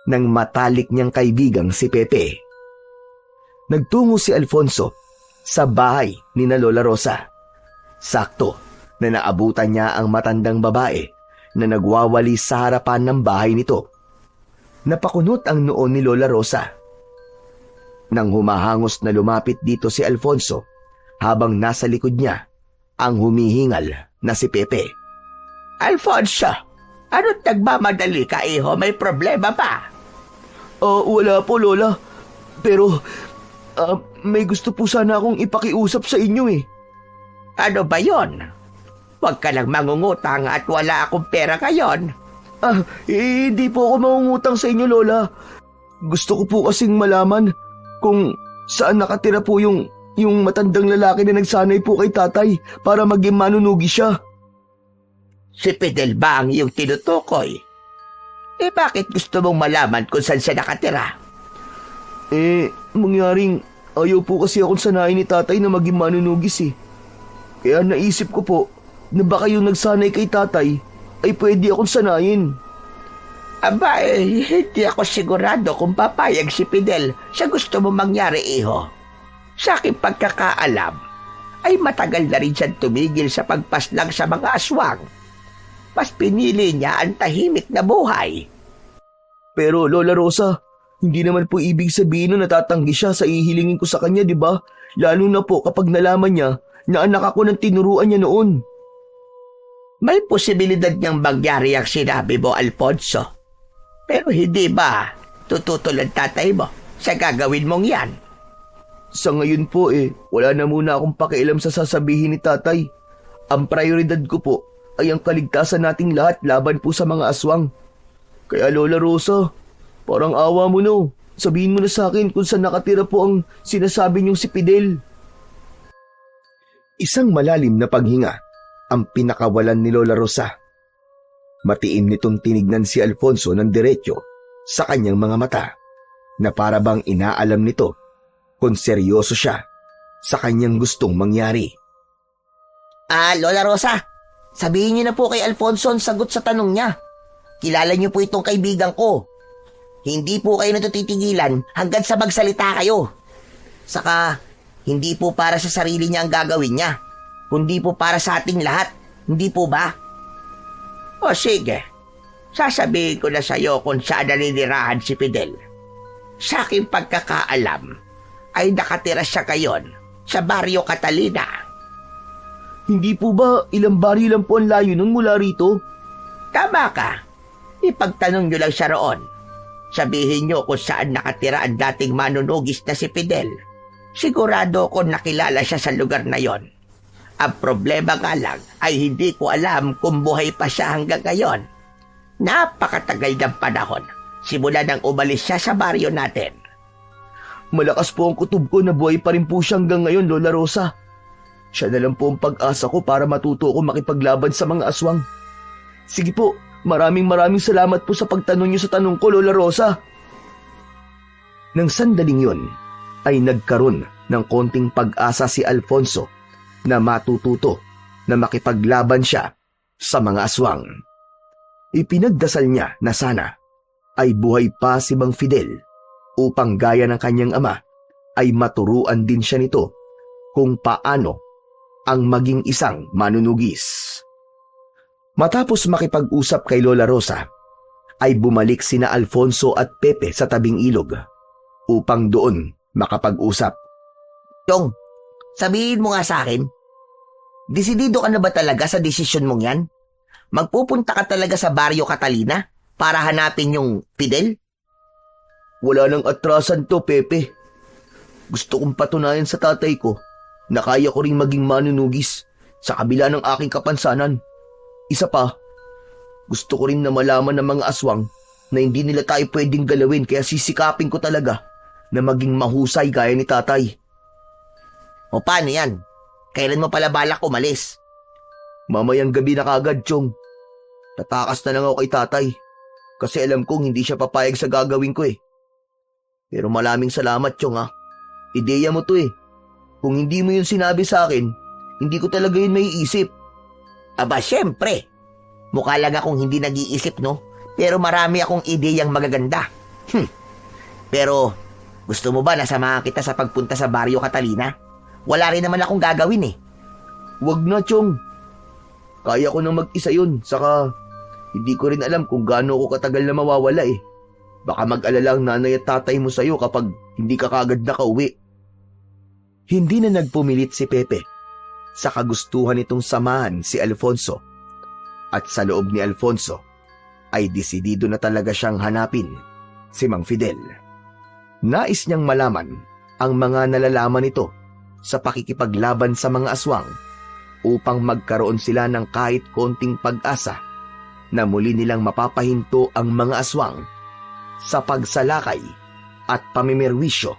ng matalik niyang kaibigang si Pepe. Nagtungo si Alfonso sa bahay ni na Lola Rosa. Sakto na naabutan niya ang matandang babae na nagwawali sa harapan ng bahay nito. Napakunot ang noo ni Lola Rosa. Nang humahangos na lumapit dito si Alfonso, habang nasa likod niya ang humihingal na si Pepe. Alfonso, ano't nagmamadali ka, iho? May problema ba? Wala po, Lola. Pero, may gusto po sana akong ipakiusap sa inyo Ano ba yon? Huwag ka lang mangungutang at wala akong pera ngayon. Hindi po ako mangungutang sa inyo, Lola. Gusto ko po kasing malaman kung saan nakatira po yung matandang lalaki na nagsanay po kay tatay para maging manunugi siya. Si Fidel ba ang iyong tinutukoy? Bakit gusto mong malaman kung saan siya nakatira? Mangyaring ayaw po kasi akong sanayin ni tatay na maging manunugis Kaya naisip ko po na baka yung nagsanay kay tatay ay pwede akong sanayin. Aba, hindi ako sigurado kung papayag si Fidel sa gusto mo mangyari, iho. Sa aking pagkakaalam, ay matagal na rin siyang tumigil sa pagpaslang sa mga aswang. Mas pinili niya ang tahimik na buhay. Pero Lola Rosa, hindi naman po ibig sabihin na natatanggi siya sa ihilingin ko sa kanya, di ba? Lalo na po kapag nalaman niya na anak ako ng tinuruan niya noon. May posibilidad niyang mangyari ang sinabi mo, Alfonso. Pero hindi ba tututulad tatay mo sa gagawin mong yan? Sa ngayon po wala na muna akong pakialam sa sasabihin ni tatay. Ang prioridad ko po ay ang kaligtasan nating lahat laban po sa mga aswang. Kaya Lola Rosa, parang awa mo no. Sabihin mo na sa akin kung saan nakatira po ang sinasabi niyong si Fidel. Isang malalim na paghinga ang pinakawalan ni Lola Rosa. Matiin nitong tinignan si Alfonso ng diretso sa kanyang mga mata na para bang inaalam nito kung seryoso siya sa kanyang gustong mangyari. Lola Rosa, sabihin niyo na po kay Alfonso ang sagot sa tanong niya. Kilala niyo po itong kaibigan ko. Hindi po kayo natutitigilan hanggang sa magsalita kayo. Saka, hindi po para sa sarili niya ang gagawin niya, kundi po para sa ating lahat. Hindi po ba? O sige, sasabihin ko na sa'yo kung saan naninirahan si Fidel. Sa aking pagkakaalam, ay nakatira siya ngayon sa Barrio Catalina. Hindi po ba ilang baryo lang po ang layo nun mula rito? Tama ka. Ipagtanong nyo lang siya roon. Sabihin nyo kung saan nakatira ang dating manunugis na si Fidel. Sigurado ko nakilala siya sa lugar na yon. Ang problema nga lang ay hindi ko alam kung buhay pa siya hanggang ngayon. Napakatagal ng panahon simula nang umalis siya sa baryo natin. Malakas po ang kutob ko na buhay pa rin po siya hanggang ngayon, Lola Rosa. Siya na lang po ang pag-asa ko para matuto ko makipaglaban sa mga aswang. Sige po, maraming salamat po sa pagtanong niyo sa tanong ko, Lola Rosa. Nang sandaling yun, ay nagkaroon ng konting pag-asa si Alfonso na matututo na makipaglaban siya sa mga aswang. Ipinagdasal niya na sana ay buhay pa si Mang Fidel upang gaya ng kanyang ama ay maturuan din siya nito kung paano ang maging isang manunugis. Matapos makipag-usap kay Lola Rosa, ay bumalik sina Alfonso at Pepe sa tabing ilog upang doon makapag-usap. Chong, sabihin mo nga sa akin, desidido ka na ba talaga sa desisyon mong yan? Magpupunta ka talaga sa Barrio Catalina para hanapin yung Fidel? Wala nang atrasan to, Pepe. Gusto kong patunayan sa tatay ko na kaya ko ring maging manunugis sa kabila ng aking kapansanan. Isa pa, gusto ko rin na malaman ng mga aswang na hindi nila tayo pwedeng galawin kaya sisikapin ko talaga na maging mahusay gaya ni tatay. O paano yan? Kailan mo pala balak umalis? Mamayang gabi na kagad, Chong. Tatakas na lang ako kay tatay kasi alam kong hindi siya papayag sa gagawin ko eh. Pero maraming salamat, Chong ha. Ideya mo to eh. Kung hindi mo yun sinabi sa akin, hindi ko talaga yun maiisip. Aba, syempre. Mukha lang akong hindi nag-iisip, no? Pero marami akong ideyang magaganda. Pero, gusto mo ba na samahan kita sa pagpunta sa Barrio Catalina? Wala rin naman akong gagawin eh. Wag na, Chong. Kaya ko nang mag-isa yun, saka hindi ko rin alam kung gaano ako katagal na mawawala eh. Baka mag-alala ang nanay at tatay mo sa'yo kapag hindi ka kagad nakauwi. Hindi na nagpumilit si Pepe sa kagustuhan nitong samahan si Alfonso. At sa loob ni Alfonso ay desidido na talaga siyang hanapin si Mang Fidel. Nais niyang malaman ang mga nalalaman nito sa pakikipaglaban sa mga aswang upang magkaroon sila ng kahit konting pag-asa na muli nilang mapapahinto ang mga aswang sa pagsalakay at pamimerwisyo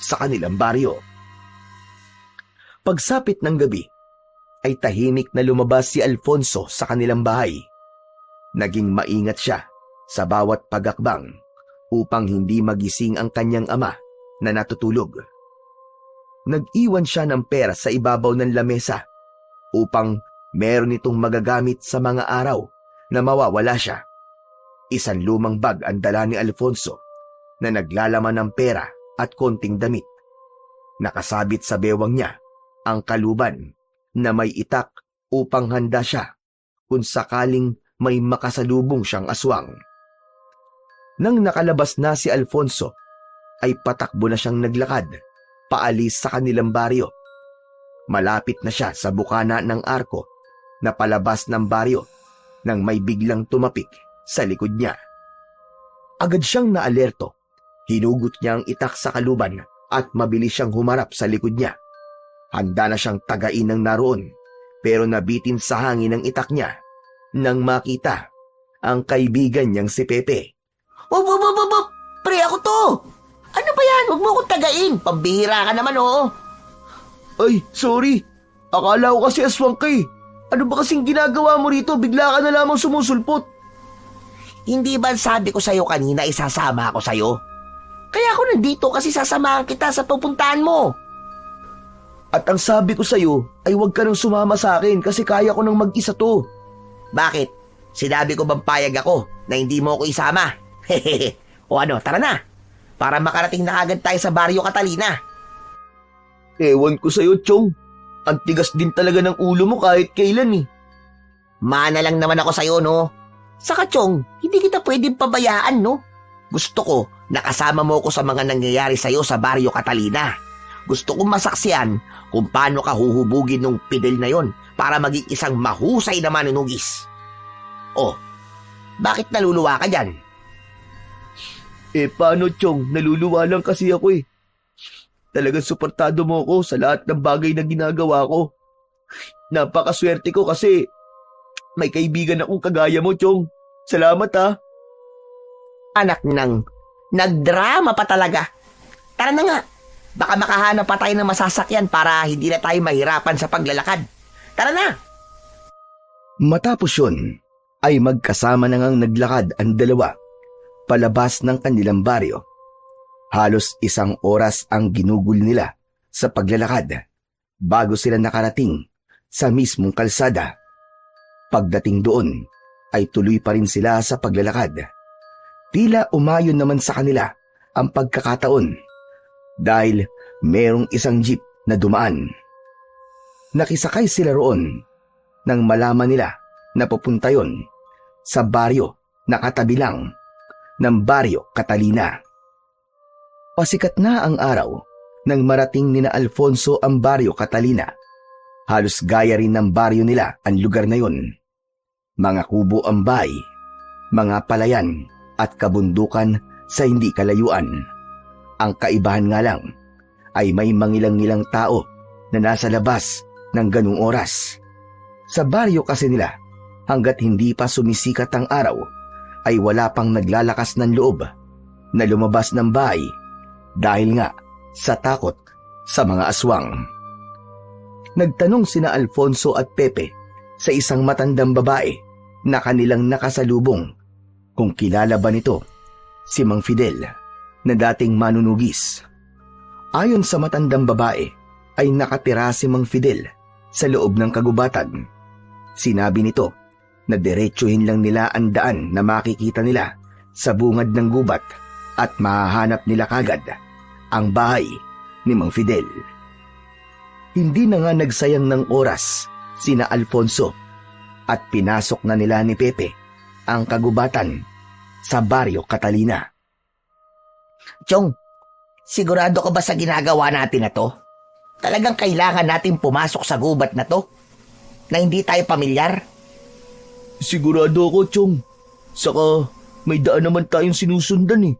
sa kanilang baryo. Pagsapit ng gabi, ay tahimik na lumabas si Alfonso sa kanilang bahay. Naging maingat siya sa bawat pagakbang upang hindi magising ang kanyang ama na natutulog. Nag-iwan siya ng pera sa ibabaw ng lamesa upang meron itong magagamit sa mga araw na mawawala siya. Isang lumang bag ang dala ni Alfonso na naglalaman ng pera at konting damit. Nakasabit sa bewang niya ang kaluban na may itak upang handa siya kung sakaling may makasalubong siyang aswang. Nang nakalabas na si Alfonso, ay patakbo na siyang naglakad paalis sa kanilang baryo. Malapit na siya sa bukana ng arko na palabas ng baryo nang may biglang tumapik sa likod niya. Agad siyang naalerto. Hinugot niya ang itak sa kaluban at mabilis siyang humarap sa likod niya. Handa na siyang tagain ng naroon pero nabitin sa hangin ang itak niya nang makita ang kaibigan niyang si Pepe. Wop! Pre, ako to! Ano ba yan? Huwag mo akong tagain. Pambihira ka naman, oo. Ay, sorry. Akala ko kasi aswang ka eh. Ano ba kasing ginagawa mo rito? Bigla ka na lamang sumusulpot. Hindi ba sabi ko sa'yo kanina isasama ako sa'yo? Kaya ako nandito kasi sasamahan kita sa pupuntahan mo. At ang sabi ko sa'yo ay huwag ka nang sumama sa akin kasi kaya ko nang mag-isa to. Bakit? Sinabi ko bang payag ako na hindi mo ako isama? Hehehe. O ano, tara na. Para makarating na agad tayo sa Baryo Catalina. Ewan ko sa'yo, Chong. Ang tigas din talaga ng ulo mo kahit kailan eh. Mana lang naman ako sa'yo, no? Saka, Chong, hindi kita pwedeng pabayaan, no? Gusto ko, nakasama mo ko sa mga nangyayari sa'yo sa Baryo Catalina. Gusto kong masaksiyan kung paano ka huhubugin ng Fidel na yon para maging isang mahusay na manunugis. Oh, bakit naluluwa ka dyan? Paano, Chong? Naluluwa lang kasi ako eh. Talagang suportado mo ko sa lahat ng bagay na ginagawa ko. Napakaswerte ko kasi may kaibigan akong kagaya mo, Chong. Salamat ha. Anak ng, nagdrama pa talaga. Tara na nga, baka makahanap pa tayo ng masasakyan para hindi na tayo mahirapan sa paglalakad. Tara na! Matapos yun, ay magkasama na ngang naglakad ang dalawa palabas ng kanilang baryo. Halos 1 oras ang ginugol nila sa paglalakad bago sila nakarating sa mismong kalsada. Pagdating doon ay tuloy pa rin sila sa paglalakad. Tila umayon naman sa kanila ang pagkakataon dahil merong isang jeep na dumaan. Nakisakay sila roon nang malaman nila na pupunta yon sa baryo na katabi lang ng Baryo Catalina. Pasikat na ang araw nang marating nina Alfonso ang Baryo Catalina. Halos gaya rin ng baryo nila ang lugar na yon. Mga kubo ang bahay, mga palayan at kabundukan sa hindi kalayuan. Ang kaibahan nga lang ay may mangilang-ngilang tao na nasa labas ng ganung oras. Sa baryo kasi nila, hanggat hindi pa sumisikat ang araw, ay wala pang naglalakas ng loob na lumabas ng bahay dahil nga sa takot sa mga aswang. Nagtanong sina Alfonso at Pepe sa isang matandang babae na kanilang nakasalubong kung kilala ba nito si Mang Fidel na dating manunugis. Ayon sa matandang babae ay nakatira si Mang Fidel sa loob ng kagubatan. Sinabi nito na diretsuhin lang nila ang daan na makikita nila sa bungad ng gubat at mahahanap nila kagad ang bahay ni Mang Fidel. Hindi na nga nagsayang ng oras sina Alfonso at pinasok na nila ni Pepe ang kagubatan sa Baryo Catalina. Chong, sigurado ka ba sa ginagawa natin na to? Talagang kailangan natin pumasok sa gubat na to? Na hindi tayo pamilyar? Sigurado ako, Chong. Saka may daan naman tayong sinusundan eh.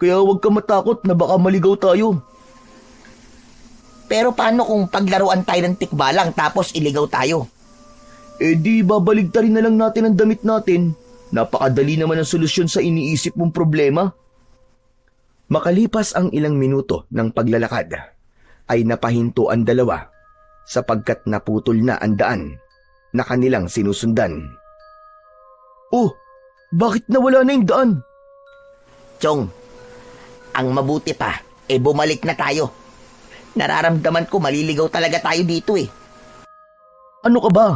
Kaya huwag ka matakot na baka maligaw tayo. Pero paano kung paglaruan tayo ng tikbalang tapos iligaw tayo? Di babaligtarin na lang natin ang damit natin. Napakadali naman ang solusyon sa iniisip mong problema. Makalipas ang ilang minuto ng paglalakad, ay napahinto ang dalawa sapagkat naputol na ang daan na kanilang sinusundan. Oh, bakit nawala na yung daan? Chong, ang mabuti pa, bumalik na tayo. Nararamdaman ko maliligaw talaga tayo dito eh. Ano ka ba?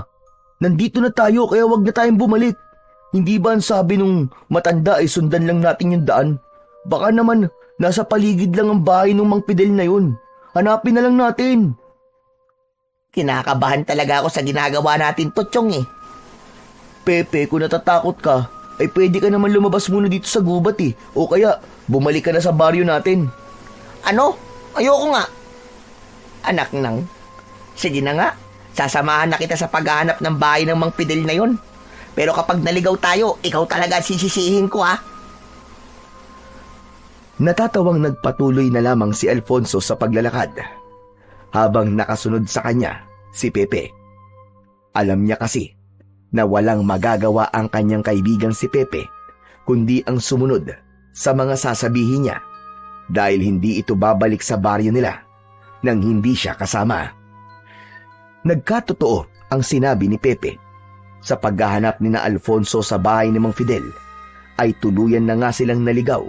Nandito na tayo kaya wag na tayong bumalik. Hindi ba ang sabi nung matanda ay sundan lang natin yung daan? Baka naman nasa paligid lang ang bahay ng Mang Fidel na yun. Hanapin na lang natin. Kinakabahan talaga ako sa ginagawa natin to, Chong eh. Pepe, kung natatakot ka, ay pwede ka naman lumabas muna dito sa gubat eh. O kaya, bumalik ka na sa baryo natin. Ano? Ayoko nga. Anak nang, sige na nga. Sasamahan na kita sa paghahanap ng bahay ng Mang Fidel na yon. Pero kapag naligaw tayo, ikaw talaga sisisihin ko ha. Natatawang nagpatuloy na lamang si Alfonso sa paglalakad habang nakasunod sa kanya si Pepe. Alam niya kasi na walang magagawa ang kanyang kaibigang si Pepe kundi ang sumunod sa mga sasabihin niya dahil hindi ito babalik sa baryo nila nang hindi siya kasama. Nagkatotoo ang sinabi ni Pepe. Sa paghahanap ni na Alfonso sa bahay ni Mang Fidel, ay tuluyan na nga silang naligaw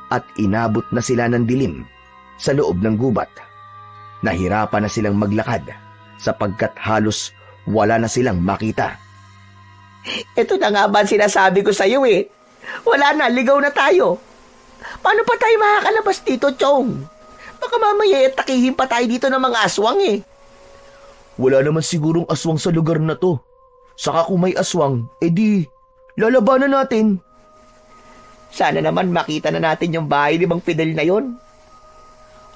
at inabot na sila ng dilim sa loob ng gubat. Nahirapan na silang maglakad sapagkat halos wala na silang makita. Ito na nga ba ang sinasabi ko sa'yo eh. Wala na, ligaw na tayo. Paano pa tayo makakalabas dito, Chong? Baka mamaya takihin pa tayo dito ng mga aswang eh. Wala naman sigurong aswang sa lugar na to. Saka kung may aswang, edi lalabanan natin. Sana naman makita na natin yung bahay ni Mang Fidel na yon.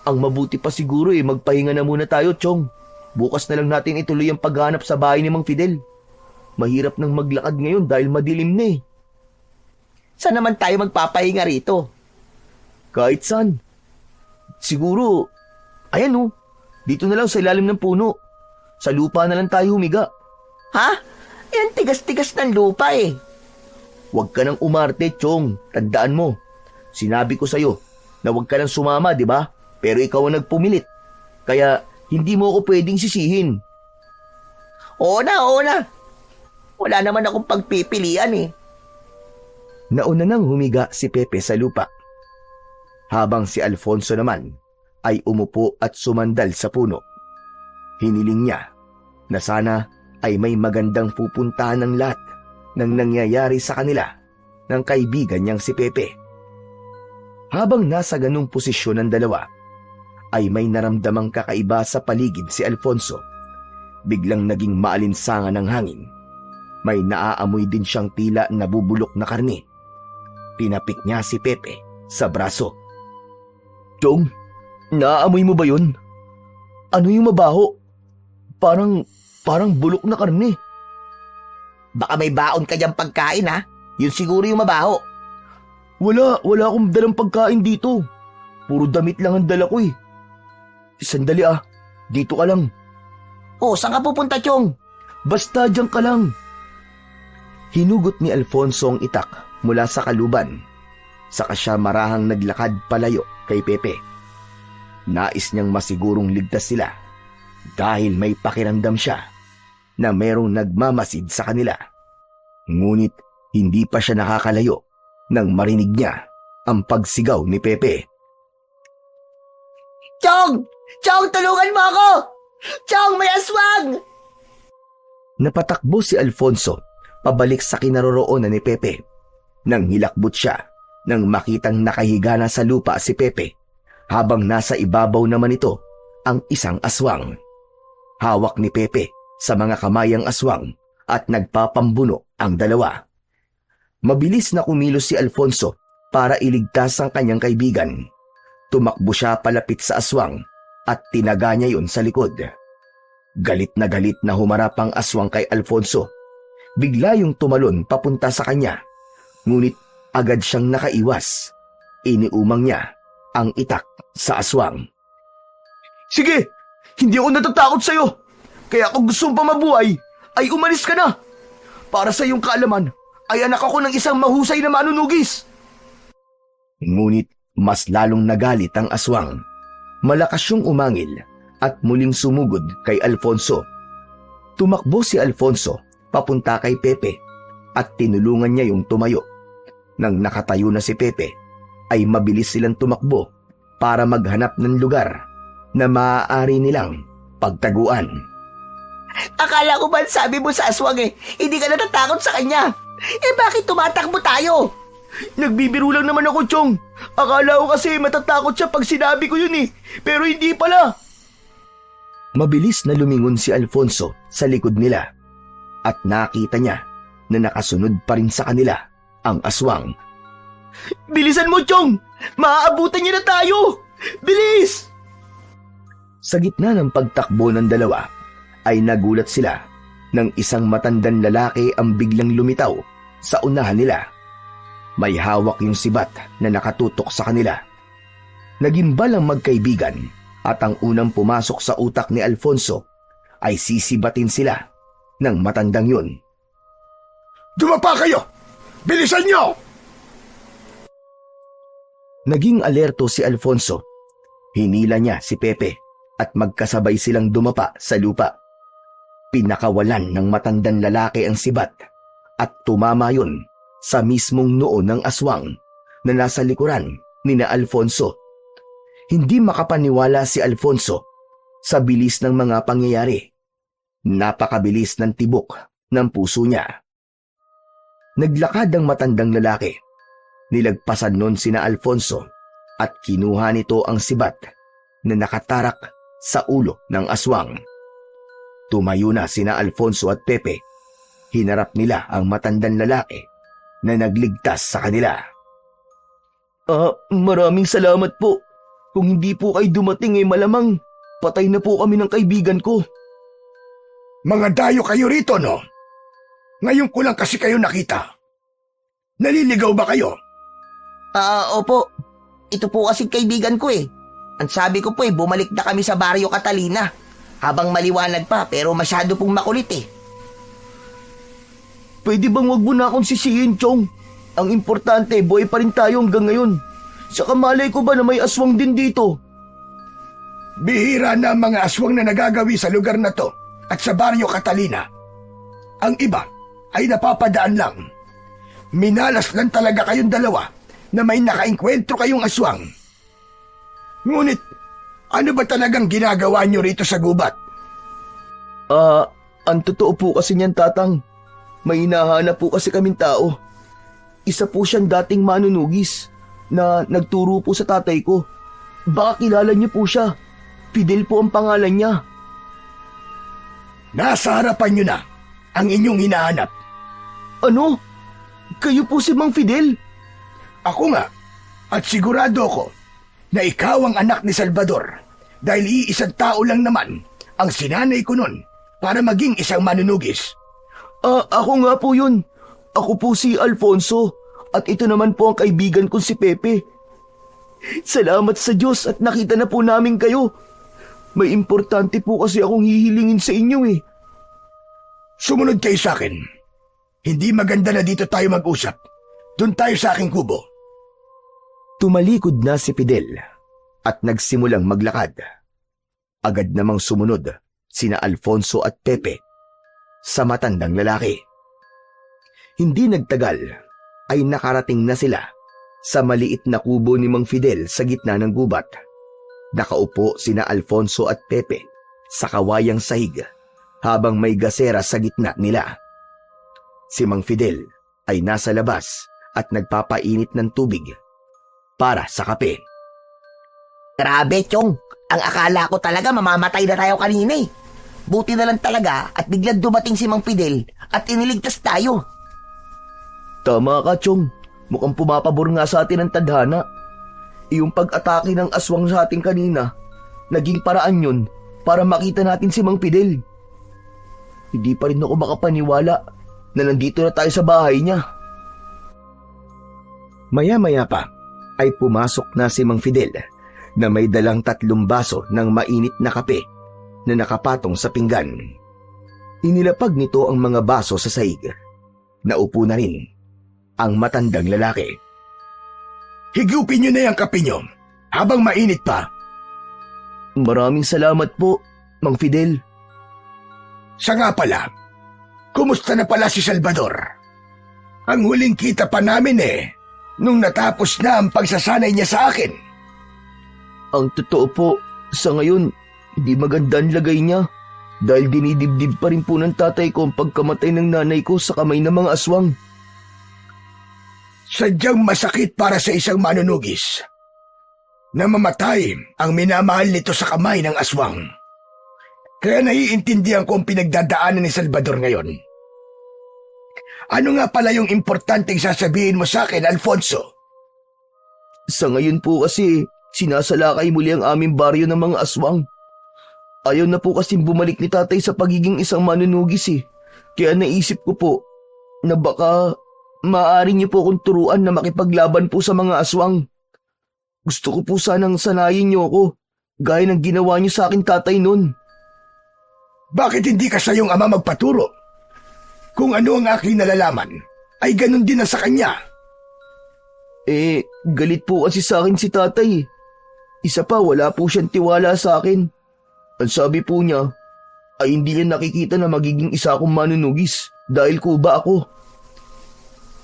Ang mabuti pa siguro magpahinga na muna tayo, Chong. Bukas na lang natin ituloy ang paghanap sa bahay ni Mang Fidel. Mahirap nang maglakad ngayon dahil madilim na eh. Saan naman tayo magpapahinga rito? Kahit saan. Siguro, ayan dito na lang sa ilalim ng puno. Sa lupa na lang tayo humiga. Ha? Yan tigas-tigas ng lupa eh. Huwag ka nang umarte, Chong. Tandaan mo. Sinabi ko sa'yo na huwag ka nang sumama, di ba? Pero ikaw ang nagpumilit. Kaya hindi mo ako pwedeng sisihin. Oo na. Wala naman akong pagpipilian eh. Nauna nang humiga si Pepe sa lupa. Habang si Alfonso naman ay umupo at sumandal sa puno. Hiniling niya na sana ay may magandang pupuntahan ng lahat ng nangyayari sa kanila ng kaibigan niyang si Pepe. Habang nasa ganung posisyon ng dalawa, ay may naramdamang kakaiba sa paligid si Alfonso. Biglang naging maalinsangan ng hangin. May naaamoy din siyang tila nabubulok na karne. Tinapik niya si Pepe sa braso. Chong, naaamoy mo ba yun? Ano yung mabaho? Parang bulok na karne. Baka may baon ka diyang pagkain ha? Yun siguro yung mabaho. Wala akong dalang pagkain dito. Puro damit lang ang dala ko eh. Sandali dito ka lang. Saan ka pupunta, Chong? Basta diyan ka lang. Hinugot ni Alfonso ang itak mula sa kaluban. Saka siya marahang naglakad palayo kay Pepe. Nais niyang masigurong ligtas sila dahil may pakiramdam siya na merong nagmamasid sa kanila. Ngunit hindi pa siya nakakalayo nang marinig niya ang pagsigaw ni Pepe. Chong! Chong, tulungan mo ako! Chong, may aswang! Napatakbo si Alfonso pabalik sa kinaroroonan ni Pepe. Nang hilakbot siya nang makitang nakahiga na sa lupa si Pepe habang nasa ibabaw naman ito ang isang aswang. Hawak ni Pepe sa mga kamay ang aswang at nagpapambuno ang dalawa. Mabilis na kumilos si Alfonso para iligtas ang kanyang kaibigan. Tumakbo siya palapit sa aswang at tinaga niya yun sa likod. Galit na humarap ang aswang kay Alfonso. Bigla yung tumalon papunta sa kanya. Ngunit agad siyang nakaiwas. Iniumang niya ang itak sa aswang. Sige, hindi ako natatakot sa'yo. Kaya kung gusto mong mabuhay, ay umalis ka na. Para sa iyong kaalaman, ay anak ako ng isang mahusay na manunugis. Ngunit mas lalong nagalit ang aswang. Malakas siyang umangil at muling sumugod kay Alfonso. Tumakbo si Alfonso papunta kay Pepe at tinulungan niya yung tumayo. Nang nakatayo na si Pepe, ay mabilis silang tumakbo para maghanap ng lugar na maaari nilang pagtaguan. Akala ko ba sabi mo sa aswang hindi ka natatakot sa kanya? Bakit tumatakbo tayo? Nagbibiro lang naman ako, Chong. Akala ko kasi matatakot siya pag sinabi ko yun pero hindi pala. Mabilis na lumingon si Alfonso sa likod nila at nakita niya na nakasunod pa rin sa kanila ang aswang. Bilisan mo, Chong! Maaabutan niya na tayo! Bilis! Sa gitna ng pagtakbo ng dalawa, ay nagulat sila nang isang matandang lalaki ang biglang lumitaw sa unahan nila. May hawak yung sibat na nakatutok sa kanila. Nagimbal ang magkaibigan at ang unang pumasok sa utak ni Alfonso ay sisibatin sila ng matandang yun. Dumapa kayo! Bilisan niyo! Naging alerto si Alfonso. Hinila niya si Pepe at magkasabay silang dumapa sa lupa. Pinakawalan ng matandang lalaki ang sibat at tumama yun sa mismong noo ng aswang na nasa likuran ni na Alfonso. Hindi makapaniwala si Alfonso sa bilis ng mga pangyayari. Napakabilis ng tibok ng puso niya. Naglakad ang matandang lalaki. Nilagpasan nun sina Alfonso at kinuha nito ang sibat na nakatarak sa ulo ng aswang. Tumayo na sina Alfonso at Pepe. Hinarap nila ang matandang lalaki na nagligtas sa kanila. Maraming salamat po. Kung hindi po kayo dumating malamang patay na po kami ng kaibigan ko. Mga dayo kayo rito, no? Ngayon ko lang kasi kayo nakita. Naliligaw ba kayo? Opo. Ito po kasi kaibigan ko eh. Ang sabi ko po bumalik na kami sa Baryo Catalina. Habang maliwanag pa pero masyado pong makulit eh. Pwede bang wag mo na akong sisihin, Chong? Ang importante, buhay pa rin tayo hanggang ngayon. Saka malay ko ba na may aswang din dito? Bihira na ang mga aswang na nagagawi sa lugar na to at sa Baryo Catalina. Ang iba ay napapadaan lang. Minalas lang talaga kayong dalawa na may nakainkwentro kayong aswang. Ngunit, ano ba talagang ginagawa nyo rito sa gubat? Ang totoo po kasi niyan, Tatang. May hinahanap po kasi kaming tao. Isa po siyang dating manunugis na nagturo po sa tatay ko. Baka kilala niyo po siya. Fidel po ang pangalan niya. Nasa harapan nyo na ang inyong hinahanap. Ano? Kayo po si Mang Fidel? Ako nga, at sigurado ko na ikaw ang anak ni Salvador dahil iisang tao lang naman ang sinanay ko nun para maging isang manunugis. Ako nga po yun. Ako po si Alfonso at ito naman po ang kaibigan kong si Pepe. Salamat sa Diyos at nakita na po namin kayo. May importante po kasi akong hihilingin sa inyo eh. Sumunod kayo sa akin. Hindi maganda na dito tayo mag-usap. Doon tayo sa aking kubo. Tumalikod na si Fidel at nagsimulang maglakad. Agad namang sumunod sina Alfonso at Pepe sa matandang lalaki. Hindi nagtagal ay nakarating na sila sa maliit na kubo ni Mang Fidel sa gitna ng gubat. Nakaupo sina Alfonso at Pepe sa kawayang sahig habang may gasera sa gitna nila. Si Mang Fidel ay nasa labas at nagpapainit ng tubig para sa kape. Grabe, Chong. Ang akala ko talaga mamamatay na tayo kanina eh. Buti na lang talaga at biglang dumating si Mang Fidel at iniligtas tayo. Tama ka, Chong. Mukhang pumapabor nga sa atin ang tadhana. Yung pag-atake ng aswang sa atin kanina, naging paraan yun para makita natin si Mang Fidel. Hindi pa rin ako makapaniwala na nandito na tayo sa bahay niya. Maya-maya pa ay pumasok na si Mang Fidel na may dalang 3 baso ng mainit na kape na nakapatong sa pinggan. Inilapag nito ang mga baso sa sahig. Naupo na rin ang matandang lalaki. Higupin nyo na yung kape nyo habang mainit pa. Maraming salamat po, Mang Fidel. Siya nga pala, kumusta na pala si Salvador? Ang huling kita pa namin nung natapos na ang pagsasanay niya sa akin. Ang totoo po, sa ngayon, hindi maganda ang lagay niya dahil dinidibdib pa rin po ng tatay ko ang pagkamatay ng nanay ko sa kamay ng mga aswang. Sadyang masakit para sa isang manunugis na mamatay ang minamahal nito sa kamay ng aswang. Kaya naiintindihan ko ang pinagdadaanan ni Salvador ngayon. Ano nga pala yung importanteng sasabihin mo sa akin, Alfonso? Sa ngayon po kasi, sinasalakay muli ang aming baryo ng mga aswang. Ayaw na po kasing bumalik ni tatay sa pagiging isang manunugis Kaya naisip ko po na baka maaari niyo po akong turuan na makipaglaban po sa mga aswang. Gusto ko po sanang sanayin niyo ako, gaya ng ginawa niyo sa akin tatay noon. Bakit hindi ka sa iyong ama magpaturo? Kung ano ang aking nalalaman, ay ganun din na sa kanya. Galit po kasi sa akin si tatay. Isa pa, wala po siyang tiwala sa akin. Ang sabi po niya, ay hindi niya nakikita na magiging isa akong manunugis dahil kuba ako.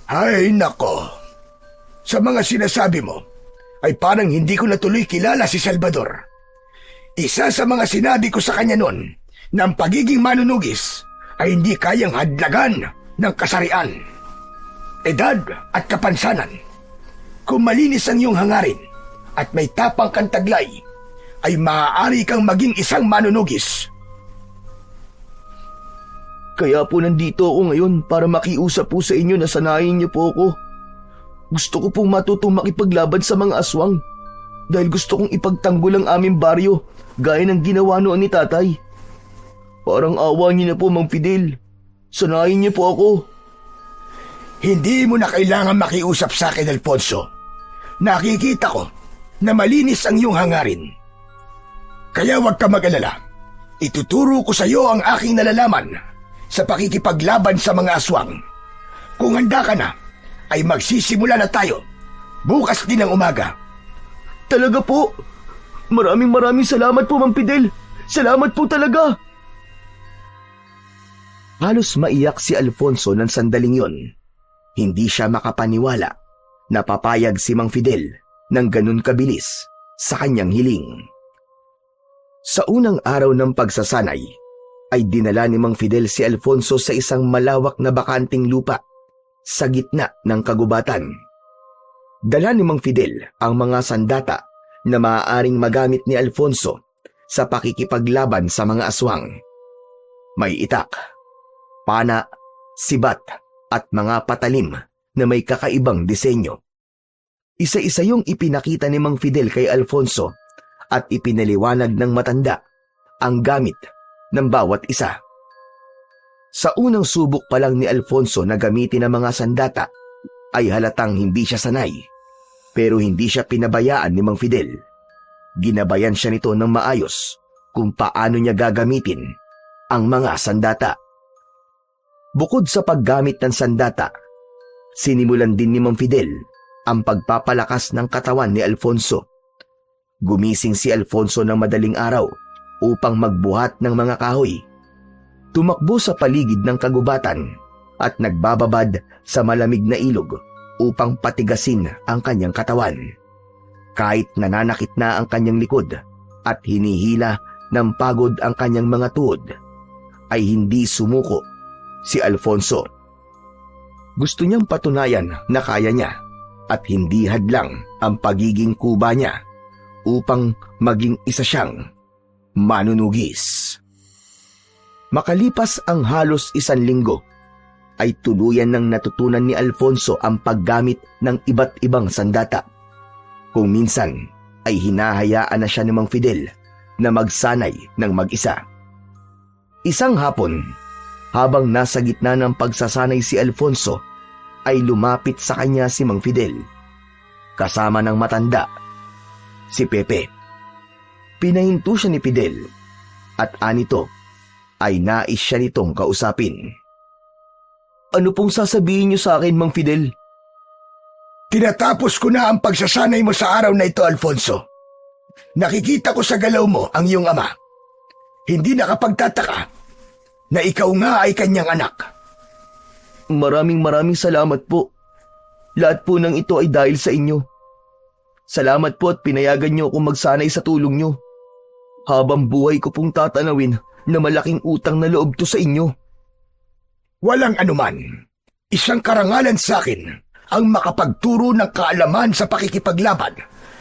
Ay nako, sa mga sinasabi mo ay parang hindi ko natuloy kilala si Salvador. Isa sa mga sinabi ko sa kanya noon na ang pagiging manunugis ay hindi kayang hadlagan ng kasarian, edad at kapansanan. Kung malinis ang iyong hangarin at may tapang kang taglay, ay maaari kang maging isang manunugis. Kaya po nandito ako ngayon para makiusap po sa inyo na sanayin niyo po ako. Gusto ko pong matutong makipaglaban sa mga aswang dahil gusto kong ipagtanggol ang aming baryo gaya ng ginawa noon ni tatay. Parang awa niyo na po, Mang Fidel. Sanayin niyo po ako. Hindi mo na kailangan makiusap sa akin, Alfonso. Nakikita ko na malinis ang iyong hangarin. Kaya huwag ka mag-alala. Ituturo ko sa iyo ang aking nalalaman sa pakikipaglaban sa mga aswang. Kung handa ka na, ay magsisimula na tayo. Bukas din ng umaga. Talaga po? Maraming salamat po, Mang Fidel. Salamat po talaga. Halos maiyak si Alfonso ng sandaling yon. Hindi siya makapaniwala na papayag si Mang Fidel ng ganun kabilis sa kanyang hiling. Sa unang araw ng pagsasanay, ay dinala ni Mang Fidel si Alfonso sa isang malawak na bakanting lupa sa gitna ng kagubatan. Dala ni Mang Fidel ang mga sandata na maaaring magamit ni Alfonso sa pakikipaglaban sa mga aswang. May itak, pana, sibat at mga patalim na may kakaibang disenyo. Isa-isa yung ipinakita ni Mang Fidel kay Alfonso at ipinaliwanag ng matanda ang gamit ng bawat isa. Sa unang subok pa lang ni Alfonso na gamitin ang mga sandata ay halatang hindi siya sanay, pero hindi siya pinabayaan ni Mang Fidel. Ginabayan siya nito ng maayos kung paano niya gagamitin ang mga sandata. Bukod sa paggamit ng sandata, sinimulan din ni Mang Fidel ang pagpapalakas ng katawan ni Alfonso. Gumising si Alfonso ng madaling araw upang magbuhat ng mga kahoy. Tumakbo sa paligid ng kagubatan at nagbababad sa malamig na ilog upang patigasin ang kanyang katawan. Kahit nananakit na ang kanyang likod at hinihila ng pagod ang kanyang mga tuhod, ay hindi sumuko si Alfonso. Gusto niyang patunayan na kaya niya at hindi hadlang ang pagiging kuba niya upang maging isa siyang manunugis. Makalipas ang halos 1 linggo, ay tuluyan nang natutunan ni Alfonso ang paggamit ng iba't ibang sandata. Kung minsan ay hinahayaan na siya ni Mang Fidel na magsanay ng mag-isa. Isang hapon, habang nasa gitna ng pagsasanay si Alfonso, ay lumapit sa kanya si Mang Fidel, kasama ng matanda, si Pepe. Pinahinto siya ni Fidel at anito ay nais siya nitong kausapin. Ano pong sasabihin niyo sa akin, Mang Fidel? Tinatapos ko na ang pagsasanay mo sa araw na ito, Alfonso. Nakikita ko sa galaw mo ang iyong ama. Hindi nakapagtataka na ikaw nga ay kanyang anak. Maraming salamat po. Lahat po ng ito ay dahil sa inyo. Salamat po at pinayagan niyo akong magsanay sa tulong niyo. Habang buhay ko pong tatanawin na malaking utang na loob to sa inyo. Walang anuman. Isang karangalan sa akin ang makapagturo ng kaalaman sa pakikipaglaban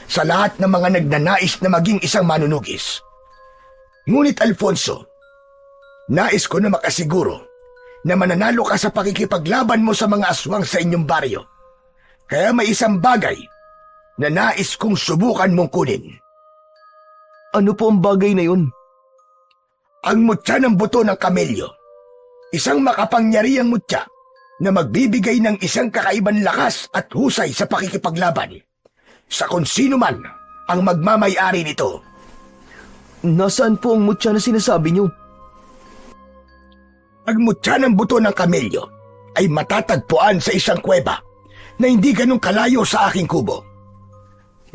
sa lahat ng mga nagnanais na maging isang manunugis. Ngunit Alfonso, nais ko na makasiguro na mananalo ka sa pakikipaglaban mo sa mga aswang sa inyong baryo. Kaya may isang bagay na nais kong subukan mong kunin. Ano po ang bagay na yun? Ang mutya ng buto ng kamelyo. Isang makapangyarihang mutya na magbibigay ng isang kakaibang lakas at husay sa pakikipaglaban sa kung sino man ang magmamay-ari nito. Nasaan po ang mutya na sinasabi niyo? Ang mutya ng buto ng kamelyo ay matatagpuan sa isang kuweba na hindi ganun kalayo sa aking kubo.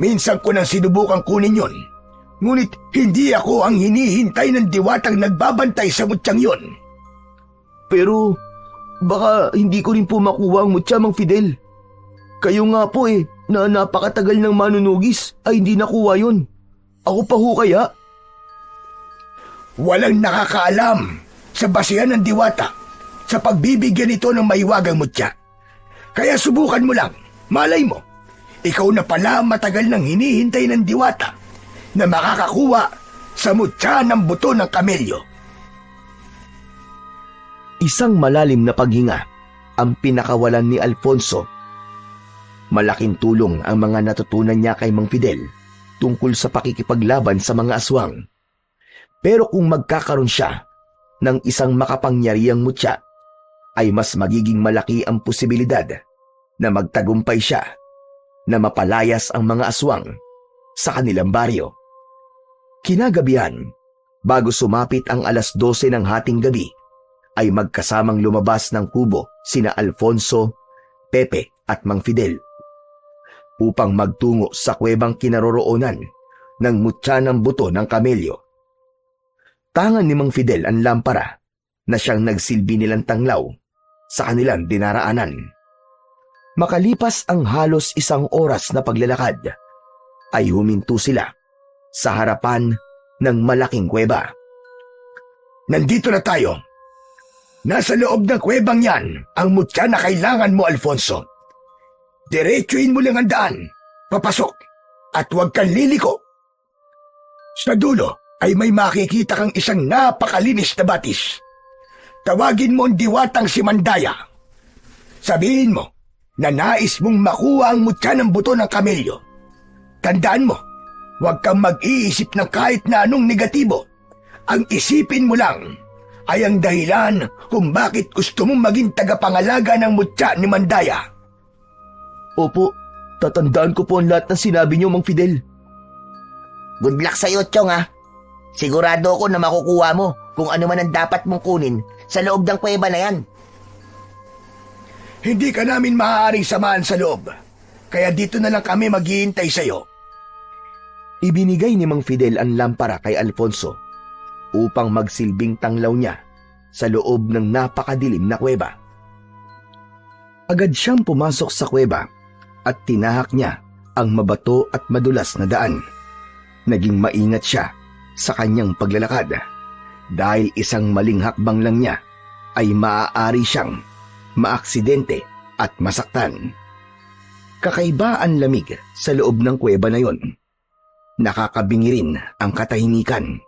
Minsan ko nang sinubukang kunin yon, Ngunit hindi ako ang hinihintay ng diwatang nagbabantay sa mutyang yon. Pero baka hindi ko rin po makuha ang mutya, Mang Fidel. Kayo nga po na napakatagal ng manunugis ay hindi nakuha yon. Ako pa ho kaya? Walang nakakaalam sa basihan ng diwata sa pagbibigyan ito ng mahiwagang mutya. Kaya subukan mo lang, malay mo, ikaw na pala matagal nang hinihintay ng diwata na makakakuha sa mutya ng buto ng kamelyo. Isang malalim na paghinga ang pinakawalan ni Alfonso. Malaking tulong ang mga natutunan niya kay Mang Fidel tungkol sa pakikipaglaban sa mga aswang. Pero kung magkakaroon siya ng isang makapangyarihang mutya, ay mas magiging malaki ang posibilidad na magtagumpay siya na mapalayas ang mga aswang sa kanilang baryo. Kinagabihan, bago sumapit ang 12:00 ng hating gabi, ay magkasamang lumabas ng kubo sina Alfonso, Pepe at Mang Fidel upang magtungo sa kuwebang kinaroroonan ng mutya ng buto ng kamelyo. Tangan ni Mang Fidel ang lampara na siyang nagsilbi nilang tanglaw sa kanilang dinaraanan. Makalipas ang halos 1 oras na paglalakad, ay huminto sila sa harapan ng malaking kuweba. Nandito na tayo. Nasa loob ng kuwebang yan ang mutya na kailangan mo, Alfonso. Diretsuin mo lang ang daan, papasok, at huwag kang liliko. Sa dulo ay may makikita kang isang napakalinis na batis. Tawagin mo ang diwatang si Mandaya. Sabihin mo na nais mong makuha ang mutya ng buto ng kamelyo. Tandaan mo, huwag kang mag-iisip ng kahit na anong negatibo. Ang isipin mo lang ay ang dahilan kung bakit gusto mong maging tagapangalaga ng mutya ni Mandaya. Opo, tatandaan ko po ang lahat ng sinabi niyo, Mang Fidel. Good luck sa'yo, Chong, ha? Sigurado ako na makukuha mo kung ano man ang dapat mong kunin sa loob ng kuweba na yan. Hindi ka namin maaaring samahan sa loob, kaya dito na lang kami maghihintay sa'yo. Ibinigay ni Mang Fidel ang lampara kay Alfonso upang magsilbing tanglaw niya sa loob ng napakadilim na kuweba. Agad siyang pumasok sa kuweba at tinahak niya ang mabato at madulas na daan. Naging maingat siya sa kanyang paglalakad dahil isang maling hakbang lang niya ay maaari siyang maaksidente at masaktan. Kakaiba ang lamig sa loob ng kuweba na yon. Nakakabingi rin ang katahimikan.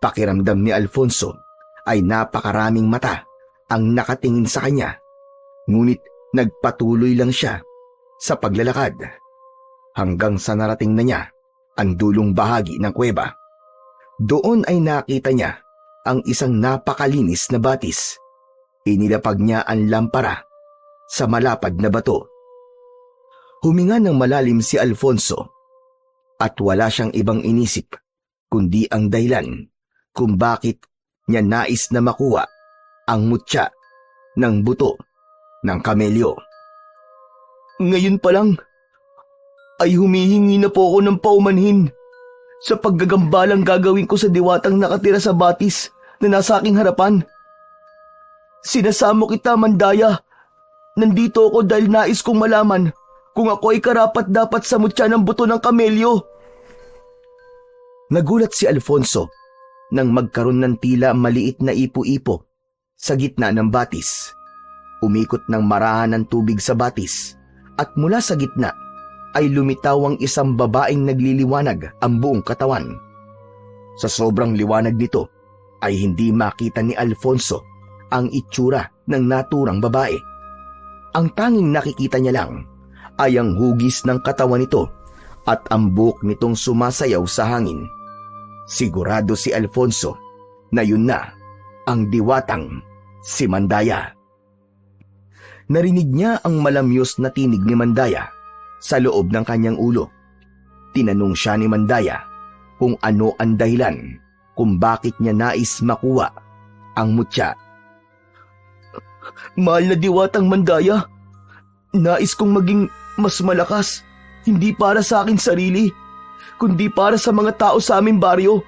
Pakiramdam ni Alfonso ay napakaraming mata ang nakatingin sa kanya, ngunit nagpatuloy lang siya sa paglalakad hanggang sa narating na niya ang dulong bahagi ng kuweba. Doon ay nakita niya ang isang napakalinis na batis. Inilapag niya ang lampara sa malapad na bato. Huminga ng malalim si Alfonso at wala siyang ibang inisip kundi ang dahilan kung bakit niya nais na makuha ang mutya ng buto ng kamelyo. Ngayon pa lang ay humihingi na po ako ng paumanhin sa paggagambalang gagawin ko sa diwatang nakatira sa batis na nasa aking harapan. Sinasamo kita, Mandaya. Nandito ako dahil nais kong malaman kung ako ay karapat-dapat sa mutya ng buto ng kamelyo. Nagulat si Alfonso nang magkaroon ng tila maliit na ipo-ipo sa gitna ng batis. Umikot ng marahan ng tubig sa batis at mula sa gitna ay lumitaw ang isang babaeng nagliliwanag ang buong katawan. Sa sobrang liwanag nito ay hindi makita ni Alfonso ang itsura ng naturang babae. Ang tanging nakikita niya lang ay ang hugis ng katawan nito at ang buhok nitong sumasayaw sa hangin. Sigurado si Alfonso na yun na ang diwatang si Mandaya. Narinig niya ang malamyos na tinig ni Mandaya sa loob ng kanyang ulo. Tinanong siya ni Mandaya kung ano ang dahilan kung bakit niya nais makuha ang mutya. Mahal na diwatang Mandaya, nais kong maging mas malakas, hindi para sa akin sarili, kundi para sa mga tao sa aming baryo.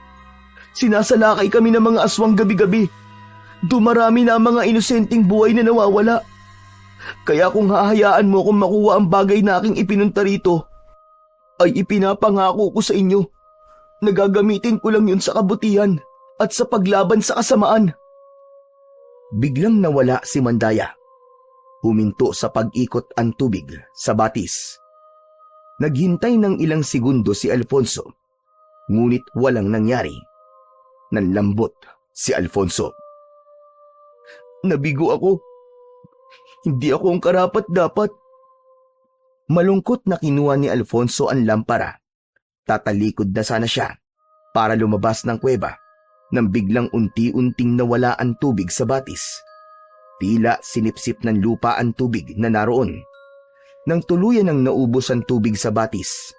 Sinasalakay kami ng mga aswang gabi-gabi. Dumarami na ang mga inosenteng buhay na nawawala. Kaya kung hahayaan mo kung makuha ang bagay na aking ipinunta rito, ay ipinapangako ko sa inyo na gagamitin ko lang yun sa kabutihan at sa paglaban sa kasamaan. Biglang nawala si Mandaya. Huminto sa pag-ikot ang tubig sa batis. Naghintay ng ilang segundo si Alfonso, ngunit walang nangyari. Nanlambot si Alfonso. Nabigo ako. Hindi ako ang karapat-dapat. Malungkot na kinuha ni Alfonso ang lampara. Tatalikod na sana siya para lumabas ng kuweba nang biglang unti-unting nawala ang tubig sa batis. Tila sinipsip ng lupa ang tubig na naroon. Nang tuluyan ng naubos ang tubig sa batis,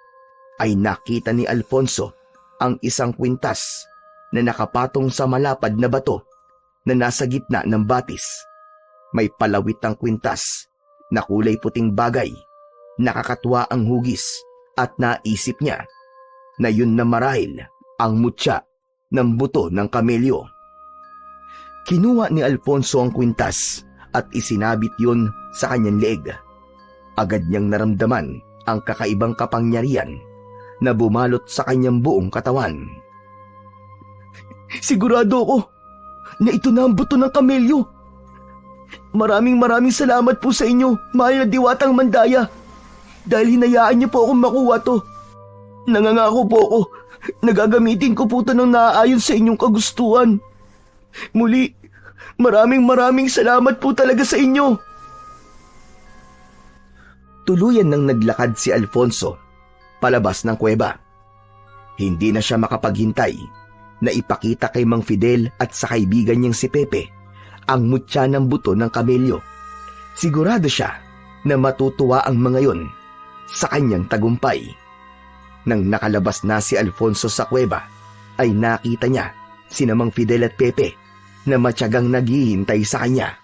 ay nakita ni Alfonso ang isang kwintas na nakapatong sa malapad na bato na nasa gitna ng batis. May palawit ang kwintas na kulay puting bagay. Nakakatuwa ang hugis at naisip niya na yun na marahil ang mutya ng buto ng kamelyo. Kinuha ni Alfonso ang kwintas at isinabit yun sa kanyang leeg. Agad niyang naramdaman ang kakaibang kapangyarihan na bumalot sa kanyang buong katawan. Sigurado ako na ito na ang buto ng kamelyo. Maraming salamat po sa inyo, mahal na diwatang Mandaya. Dahil hinayaan niyo po akong makuha to. Nangangako po ako, nagagamitin ko po ito ng naaayon sa inyong kagustuhan. Muli, maraming salamat po talaga sa inyo. Tuluyan nang naglakad si Alfonso palabas ng kuweba. Hindi na siya makapaghintay na ipakita kay Mang Fidel at sa kaibigan niyang si Pepe ang mutya ng buto ng kamelyo. Sigurado siya na matutuwa ang mga yon sa kanyang tagumpay. Nang nakalabas na si Alfonso sa kuweba, ay nakita niya sina Mang Fidel at Pepe na matyagang naghihintay sa kanya.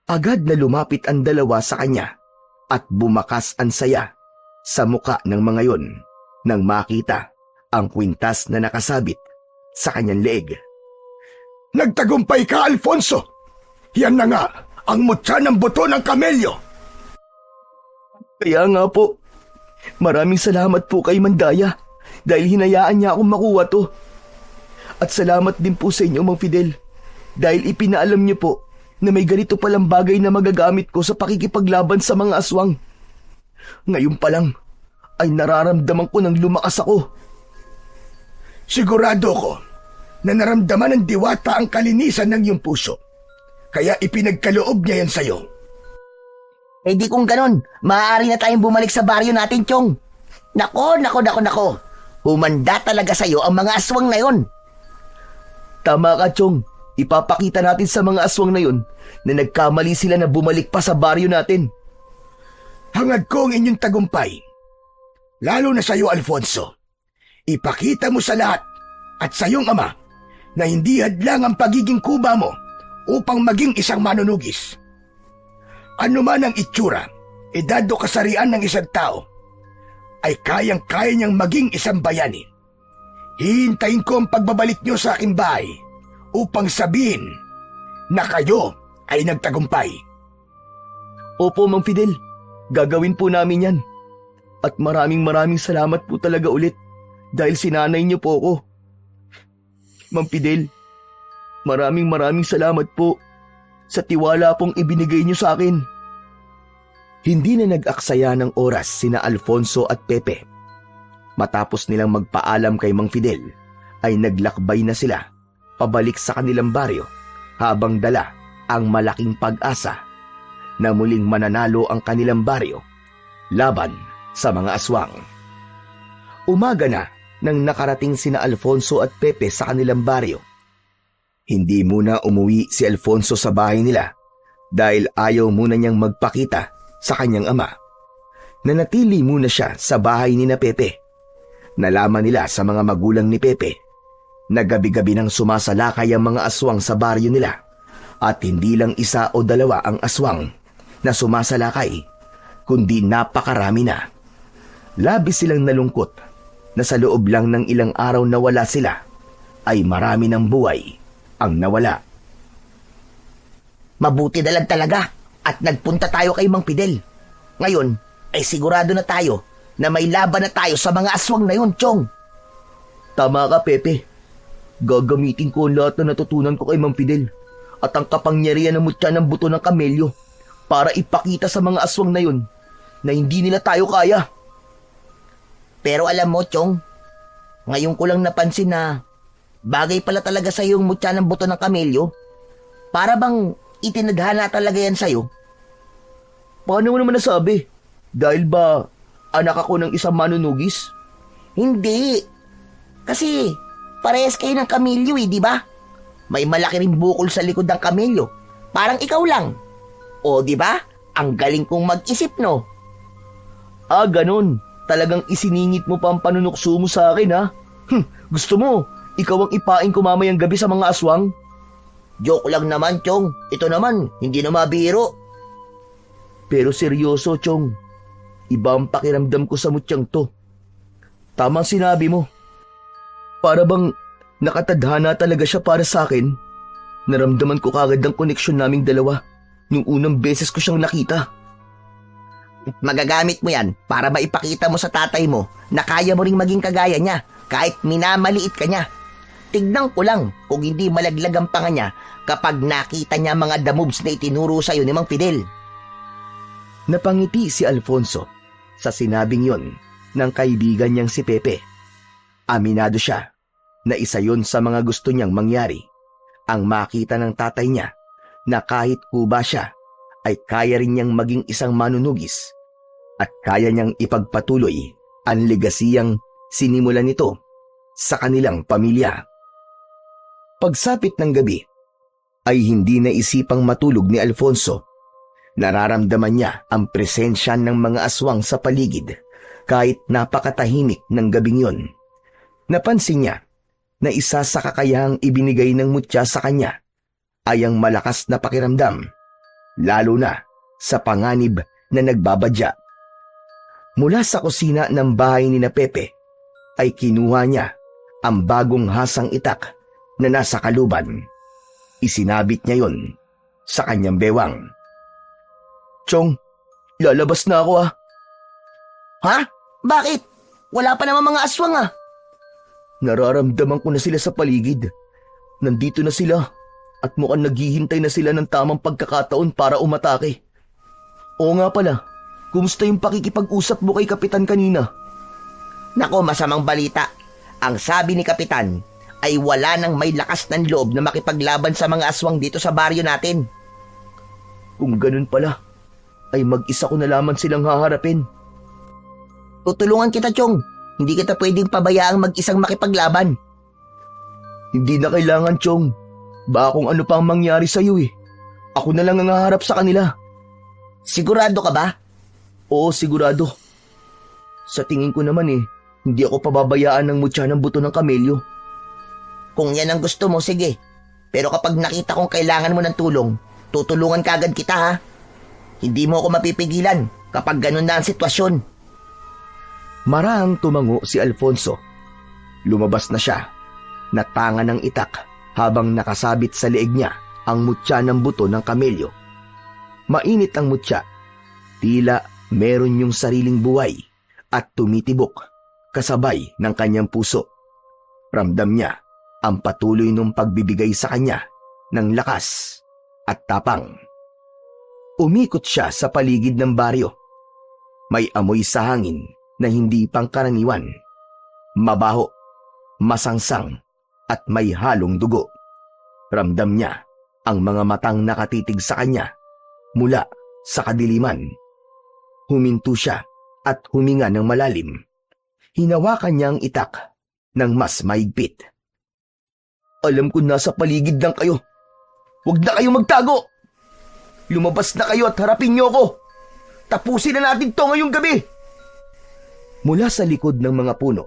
Agad na lumapit ang dalawa sa kanya at bumakas ang saya sa muka ng mga yon nang makita ang kwintas na nakasabit sa kanyang leeg. Nagtagumpay ka, Alfonso! Yan na nga ang mutya ng buto ng kamelyo! Kaya nga po, maraming salamat po kay Mandaya dahil hinayaan niya akong makuha to. At salamat din po sa inyo, Mang Fidel, dahil ipinaalam niyo po na may ganito palang bagay na magagamit ko sa pakikipaglaban sa mga aswang. Ngayon pa lang ay nararamdaman ko ng lumakas ako. Sigurado ko na naramdaman ng diwata ang kalinisan ng iyong puso. Kaya ipinagkaloob niya yan sa'yo. Eh di kung ganun, maaari na tayong bumalik sa baryo natin, Chong. Nako. Humanda talaga sa'yo ang mga aswang na yon. Tama ka, Chong. Ipapakita natin sa mga aswang na yon na nagkamali sila na bumalik pa sa baryo natin. Hangad ko ang inyong tagumpay. Lalo na sa'yo, Alfonso. Ipakita mo sa lahat at sa iyong ama na hindi hadlang ang pagiging kuba mo upang maging isang manunugis. Ano man ang itsura, edad o kasarian ng isang tao, ay kayang-kaya niyang maging isang bayani. Hihintayin ko ang pagbabalik niyo sa aking bahay upang sabihin na kayo ay nagtagumpay. Opo, Mang Fidel. Gagawin po namin yan. At maraming salamat po talaga ulit dahil sinanay niyo po ako. Mang Fidel, maraming salamat po sa tiwala pong ibinigay niyo sa akin. Hindi na nag-aksaya ng oras sina Alfonso at Pepe. Matapos nilang magpaalam kay Mang Fidel, ay naglakbay na sila pabalik sa kanilang baryo habang dala ang malaking pag-asa na muling mananalo ang kanilang baryo laban sa mga aswang. Umaga na nang nakarating sina Alfonso at Pepe sa kanilang baryo. Hindi muna umuwi si Alfonso sa bahay nila dahil ayaw muna niyang magpakita sa kanyang ama. Nanatili muna siya sa bahay ni na Pepe. Nalaman nila sa mga magulang ni Pepe na gabi-gabi nang sumasalakay ang mga aswang sa baryo nila at hindi lang isa o dalawa ang aswang na sumasalakay kundi napakarami na. Labis silang nalungkot na sa loob lang ng ilang araw na wala sila, ay marami ng buhay ang nawala. Mabuti na lang talaga at nagpunta tayo kay Mang Fidel. Ngayon ay sigurado na tayo na may laban na tayo sa mga aswang na yun, Chong. Tama ka, Pepe. Gagamitin ko ang lahat na natutunan ko kay Mang Fidel at ang kapangyarihan ng mutya ng buto ng kamelyo para ipakita sa mga aswang na yun na hindi nila tayo kaya. Pero alam mo, Chong, ngayon ko lang napansin na bagay pala talaga sa yung mutya ng buto ng kamelyo. Para bang itinadhana talaga yan sa'yo? Paano mo naman nasabi? Dahil ba anak ako ng isang manunugis? Hindi. Kasi parehas kayo ng kamelyo di ba? May malaki ring bukol sa likod ng kamelyo. Parang ikaw lang. O di ba? Ang galing kong mag-isip, no? Ah, ganun. Talagang isiningit mo pa ang panunukso mo sa akin, ha? Gusto mo, ikaw ang ipain ko mamayang gabi sa mga aswang? Joke lang naman, Chong. Ito naman, hindi na mabiro. Pero seryoso, Chong. Iba ang pakiramdam ko sa mutyang to. Tamang sinabi mo. Para bang nakatadhana talaga siya para sa akin. Naramdaman ko kagad ang koneksyon naming dalawa nung unang beses ko siyang nakita. Magagamit mo yan para maipakita mo sa tatay mo na kaya mo ring maging kagaya niya kahit minamaliit ka niya. Tignan ko lang kung hindi malaglag ang panga niya kapag nakita niya mga the moves na itinuro sa'yo ni Mang Fidel. Napangiti si Alfonso sa sinabing yon ng kaibigan niyang si Pepe. Aminado siya na isa yon sa mga gusto niyang mangyari, ang makita ng tatay niya na kahit kuba siya ay kaya rin niyang maging isang manunugis at kaya niyang ipagpatuloy ang legasiyang sinimulan nito sa kanilang pamilya. Pagsapit ng gabi ay hindi naisipang matulog ni Alfonso. Nararamdaman niya ang presensya ng mga aswang sa paligid kahit napakatahimik ng gabing yon. Napansin niya na isa sa kakayahang ibinigay ng mutya sa kanya ay ang malakas na pakiramdam, lalo na sa panganib na nagbabadya. Mula sa kusina ng bahay ni na Pepe ay kinuha niya ang bagong hasang itak na nasa kaluban. Isinabit niya yon sa kanyang bewang. Chong, lalabas na ako ah. Ha? Bakit? Wala pa naman mga aswang ah. Nararamdaman ko na sila sa paligid. Nandito na sila at mukhang naghihintay na sila ng tamang pagkakataon para umatake. Oo nga pala, kumusta yung pakikipag-usap mo kay Kapitan kanina? Nako, masamang balita. Ang sabi ni Kapitan ay wala nang may lakas ng loob na makipaglaban sa mga aswang dito sa baryo natin. Kung ganun pala, ay mag-isa ko na lamang silang haharapin. Tutulungan kita, Chong. Hindi kita pwedeng pabayaang mag-isang makipaglaban. Hindi na kailangan, Chong. Baka kung ano pang mangyari sa'yo eh. Ako na lang ang haharap sa kanila. Sigurado ka ba? Oo, sigurado. Sa tingin ko naman eh, hindi ako pababayaan ng mutya ng buto ng kamelyo. Kung yan ang gusto mo, sige. Pero kapag nakita kong kailangan mo ng tulong, tutulungan kagad kita ha. Hindi mo ako mapipigilan kapag ganun na ang sitwasyon. Marahang tumango si Alfonso. Lumabas na siya, natanga ng itak habang nakasabit sa leeg niya ang mutya ng buto ng kamelyo. Mainit ang mutya, tila meron yung sariling buhay at tumitibok kasabay ng kanyang puso. Ramdam niya ang patuloy ng pagbibigay sa kanya ng lakas at tapang. Umikot siya sa paligid ng baryo. May amoy sa hangin na hindi pangkaraniwan. Mabaho, masangsang, at may halong dugo. Ramdam niya ang mga matang nakatitig sa kanya mula sa kadiliman. Huminto siya at huminga ng malalim. Hinawakan niya ang itak ng mas mahigpit. Alam ko nasa paligid lang kayo. Huwag na kayong magtago! Lumabas na kayo at harapin niyo ako! Tapusin na natin to ngayong gabi! Mula sa likod ng mga puno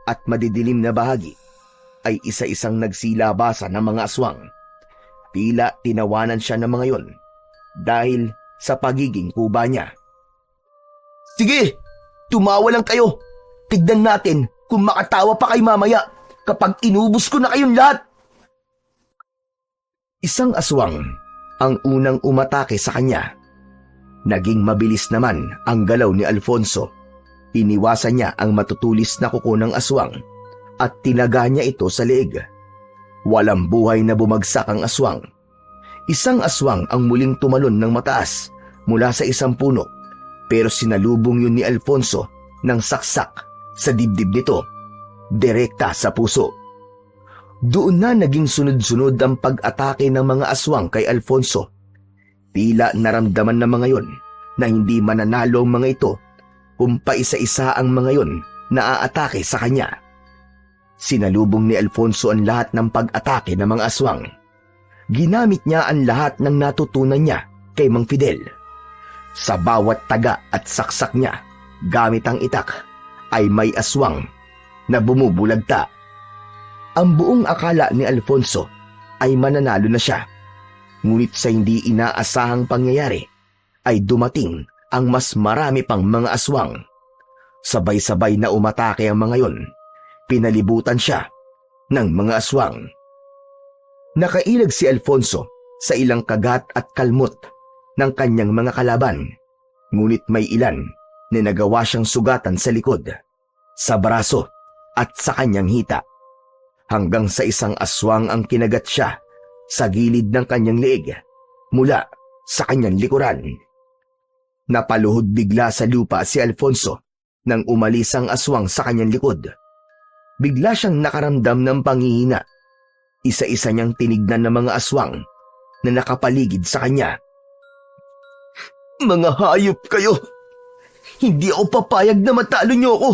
at madidilim na bahagi ay isa-isang nagsilabasa ng mga aswang. Tila tinawanan siya ng mga yon dahil sa pagiging kuba niya. Sige, tumawa lang kayo. Tignan natin kung makatawa pa kay mamaya kapag inubos ko na kayong lahat. Isang aswang ang unang umatake sa kanya. Naging mabilis naman ang galaw ni Alfonso. Iniwasan niya ang matutulis na kuko ng aswang at tinaga niya ito sa leeg. Walang buhay na bumagsak ang aswang. Isang aswang ang muling tumalon ng mataas mula sa isang puno, pero sinalubong yun ni Alfonso ng saksak sa dibdib nito, direkta sa puso. Doon na naging sunod-sunod ang pag-atake ng mga aswang kay Alfonso. Tila naramdaman ng mga yon na hindi mananalo ang mga ito kung paisa-isa ang mga yon na aatake sa kanya. Sinalubong ni Alfonso ang lahat ng pag-atake ng mga aswang. Ginamit niya ang lahat ng natutunan niya kay Mang Fidel. Sa bawat taga at saksak niya, gamit ang itak, ay may aswang na bumubulagta. Ang buong akala ni Alfonso ay mananalo na siya. Ngunit sa hindi inaasahang pangyayari, ay dumating ang mas marami pang mga aswang. Sabay-sabay na umatake ang mga yon. Pinalibutan siya ng mga aswang. Nakailag si Alfonso sa ilang kagat at kalmot ng kanyang mga kalaban, ngunit may ilan na nagawa siyang sugatan sa likod, sa braso at sa kanyang hita, hanggang sa isang aswang ang kinagat siya sa gilid ng kanyang leeg mula sa kanyang likuran. Napaluhod bigla sa lupa si Alfonso nang umalis ang aswang sa kanyang likod. Bigla siyang nakaramdam ng panghihina. Isa-isa niyang tinignan ng mga aswang na nakapaligid sa kanya. Mga hayop kayo! Hindi ako papayag na matalo niyo ako.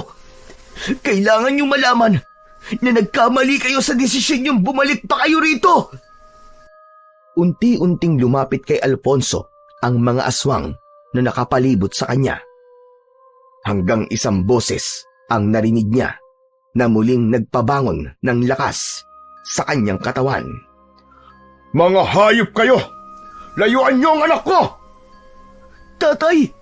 Kailangan niyo malaman na nagkamali kayo sa desisyon niyong bumalik pa kayo rito. Unti-unting lumapit kay Alfonso ang mga aswang na nakapalibot sa kanya. Hanggang isang boses ang narinig niya na muling nagpabangon ng lakas sa kanyang katawan. Mga hayop kayo! Layuan niyo ang anak ko! Tatay!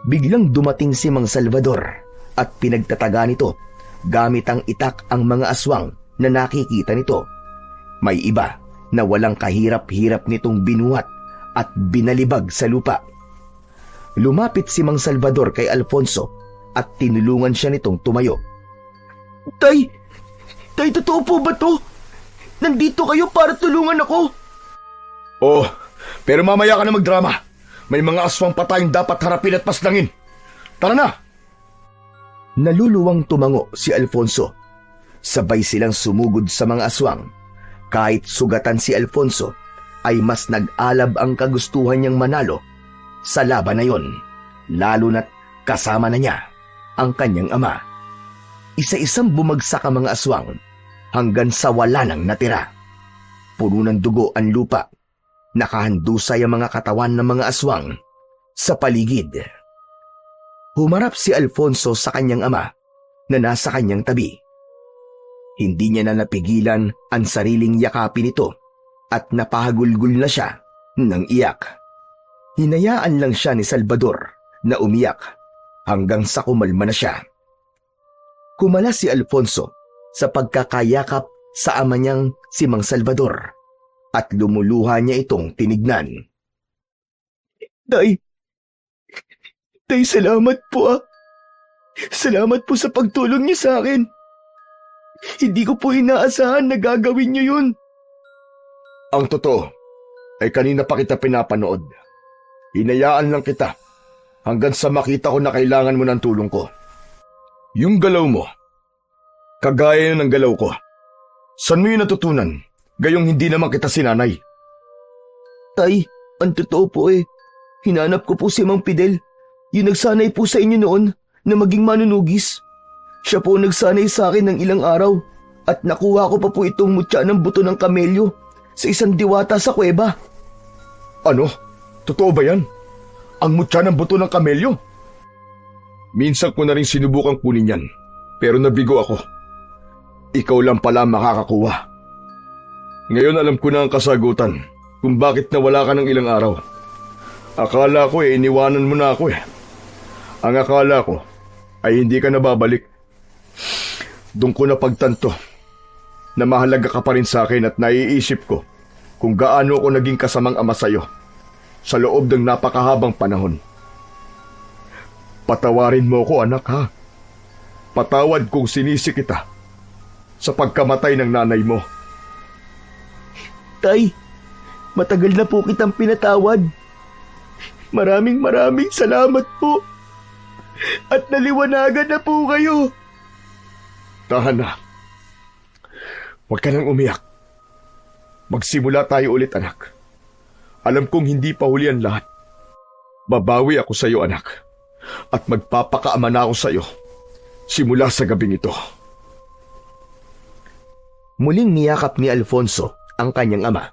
Biglang dumating si Mang Salvador at pinagtataga nito gamit ang itak ang mga aswang na nakikita nito. May iba na walang kahirap-hirap nitong binuhat at binalibag sa lupa. Lumapit si Mang Salvador kay Alfonso at tinulungan siya nitong tumayo. Tay! Tay, totoo po ba to? Nandito kayo para tulungan ako? Oh, pero mamaya ka na magdrama. May mga aswang pa tayong dapat harapin at paslangin. Tara na! Naluluwang tumango si Alfonso. Sabay silang sumugod sa mga aswang. Kahit sugatan si Alfonso, ay mas nag-alab ang kagustuhan niyang manalo sa laban na yon, lalo na't kasama na niya ang kanyang ama. Isa-isang bumagsak ang mga aswang hanggang sa wala nang natira. Puno ng dugo ang lupa. Nakahandusay ang mga katawan ng mga aswang sa paligid. Humarap si Alfonso sa kanyang ama na nasa kanyang tabi. Hindi niya na napigilan ang sariling yakapin ito at napahagulgul na siya ng iyak. Hinayaan lang siya ni Salvador na umiyak hanggang sa kumalma na siya. Kumala si Alfonso sa pagkakayakap sa ama niyang si Mang Salvador at lumuluha niya itong tinignan. Tay, salamat po . Salamat po sa pagtulong niyo sa akin. Hindi ko po inaasahan na gagawin niyo yun. Ang totoo ay kanina pa kita pinapanood. Hinayaan lang kita hanggang sa makita ko na kailangan mo ng tulong ko. Yung galaw mo, kagaya ng galaw ko. Saan mo yun natutunan? Gayong hindi naman kita sinanay. Tay, ang totoo po . Hinanap ko po si Mang Fidel. Yung nagsanay po sa inyo noon na maging manunugis. Siya po nagsanay sa akin ng ilang araw at nakuha ko pa po itong mutya ng buto ng kamelyo sa isang diwata sa kuweba. Ano? Totoo ba yan? Ang mutya ng buto ng kamelyo? Minsan ko na rin sinubukang kunin yan, pero nabigo ako. Ikaw lang pala makakakuha. Ngayon alam ko na ang kasagutan kung bakit nawala ka ng ilang araw. Akala ko iniwanan mo na ako . Ang akala ko, ay hindi ka na babalik. Doon ko napagtanto na mahalaga ka pa rin sa akin at naiisip ko kung gaano ako naging kasamang ama sa'yo sa loob ng napakahabang panahon. Patawarin mo ko, anak, ha? Patawad kung sinisi kita sa pagkamatay ng nanay mo. Tay, matagal na po kitang pinatawad. Maraming salamat po. At naliwanagan na po kayo. Tahan na. Huwag ka nang umiyak. Magsimula tayo ulit, anak. Alam kong hindi pa huli ang lahat. Babawi ako sa iyo, anak. At magpapakaama na ako sa iyo simula sa gabing ito. Muling niyakap ni Alfonso ang kanyang ama.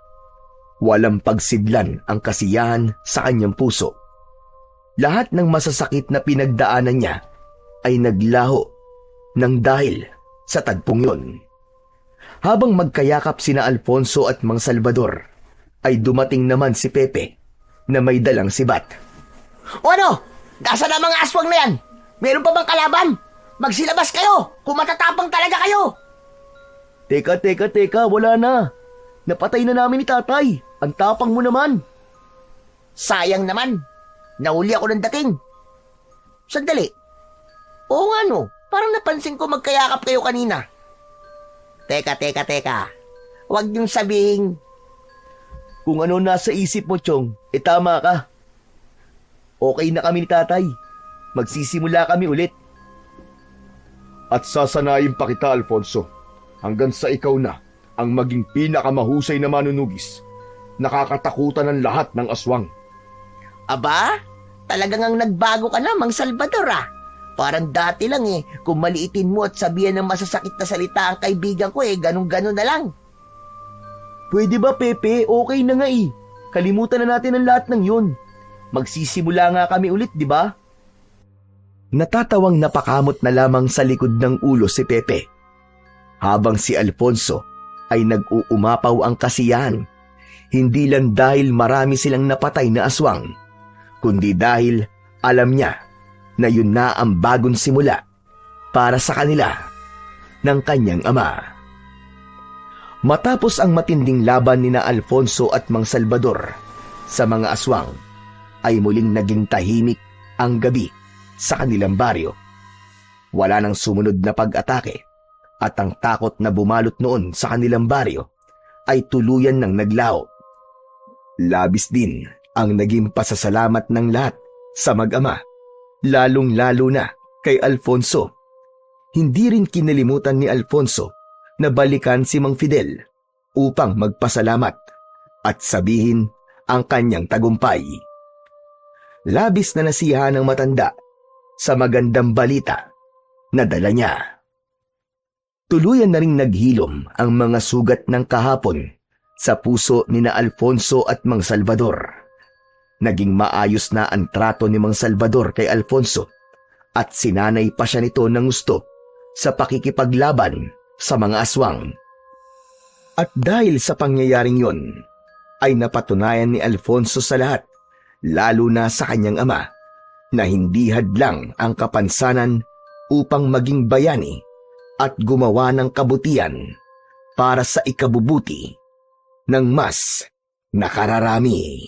Walang pagsidlan ang kasiyahan sa kanyang puso. Lahat ng masasakit na pinagdaanan niya ay naglaho ng dahil sa tagpong yun. Habang magkayakap sina Alfonso at Mang Salvador, ay dumating naman si Pepe na may dalang sibat. O ano? Nasaan ang mga aswang na yan? Meron pa bang kalaban? Magsilabas kayo kung matatapang talaga kayo. Teka, wala na. Napatay na namin ni tatay. Ang tapang mo naman. Sayang naman. Nahuli ako ng dating. Sandali. Oo nga no. Parang napansin ko magkayakap kayo kanina. Teka. Huwag niyong sabihin. Kung ano nasa isip mo, Chong, tama ka. Okay na kami ni tatay. Magsisimula kami ulit. At sasanayin pa kita, Alfonso, hanggang sa ikaw na ang maging pinakamahusay na manunugis. Nakakatakutan ng lahat ng aswang. Aba, talagang ang nagbago ka na, Mang Salvador ah. Parang dati lang kung maliitin mo at sabihan ng masasakit na salita ang kaibigan ko ganun-ganun na lang. Pwede ba, Pepe? Okay na nga Kalimutan na natin ang lahat ng yun. Magsisimula nga kami ulit, di ba? Natatawang napakamot na lamang sa likod ng ulo si Pepe. Habang si Alfonso ay nag-uumapaw ang kasiyahan, hindi lang dahil marami silang napatay na aswang, kundi dahil alam niya na yun na ang bagong simula para sa kanila ng kanyang ama. Matapos ang matinding laban ni na Alfonso at Mang Salvador sa mga aswang, ay muling naging tahimik ang gabi sa kanilang baryo. Wala nang sumunod na pag-atake at ang takot na bumalot noon sa kanilang baryo ay tuluyan ng naglaho. Labis din ang naging pasasalamat ng lahat sa mag-ama, lalong-lalo na kay Alfonso. Hindi rin kinalimutan ni Alfonso na balikan si Mang Fidel upang magpasalamat at sabihin ang kanyang tagumpay. Labis na nasiyahan ng matanda sa magandang balita na dala niya. Tuluyan na ring naghilom ang mga sugat ng kahapon sa puso ni na Alfonso at Mang Salvador. Naging maayos na ang trato ni Mang Salvador kay Alfonso at sinanay pa siya nito ng gusto sa pakikipaglaban sa mga aswang. At dahil sa pangyayaring yon, ay napatunayan ni Alfonso sa lahat, lalo na sa kanyang ama, na hindi hadlang ang kapansanan upang maging bayani at gumawa ng kabutihan para sa ikabubuti ng mas nakararami.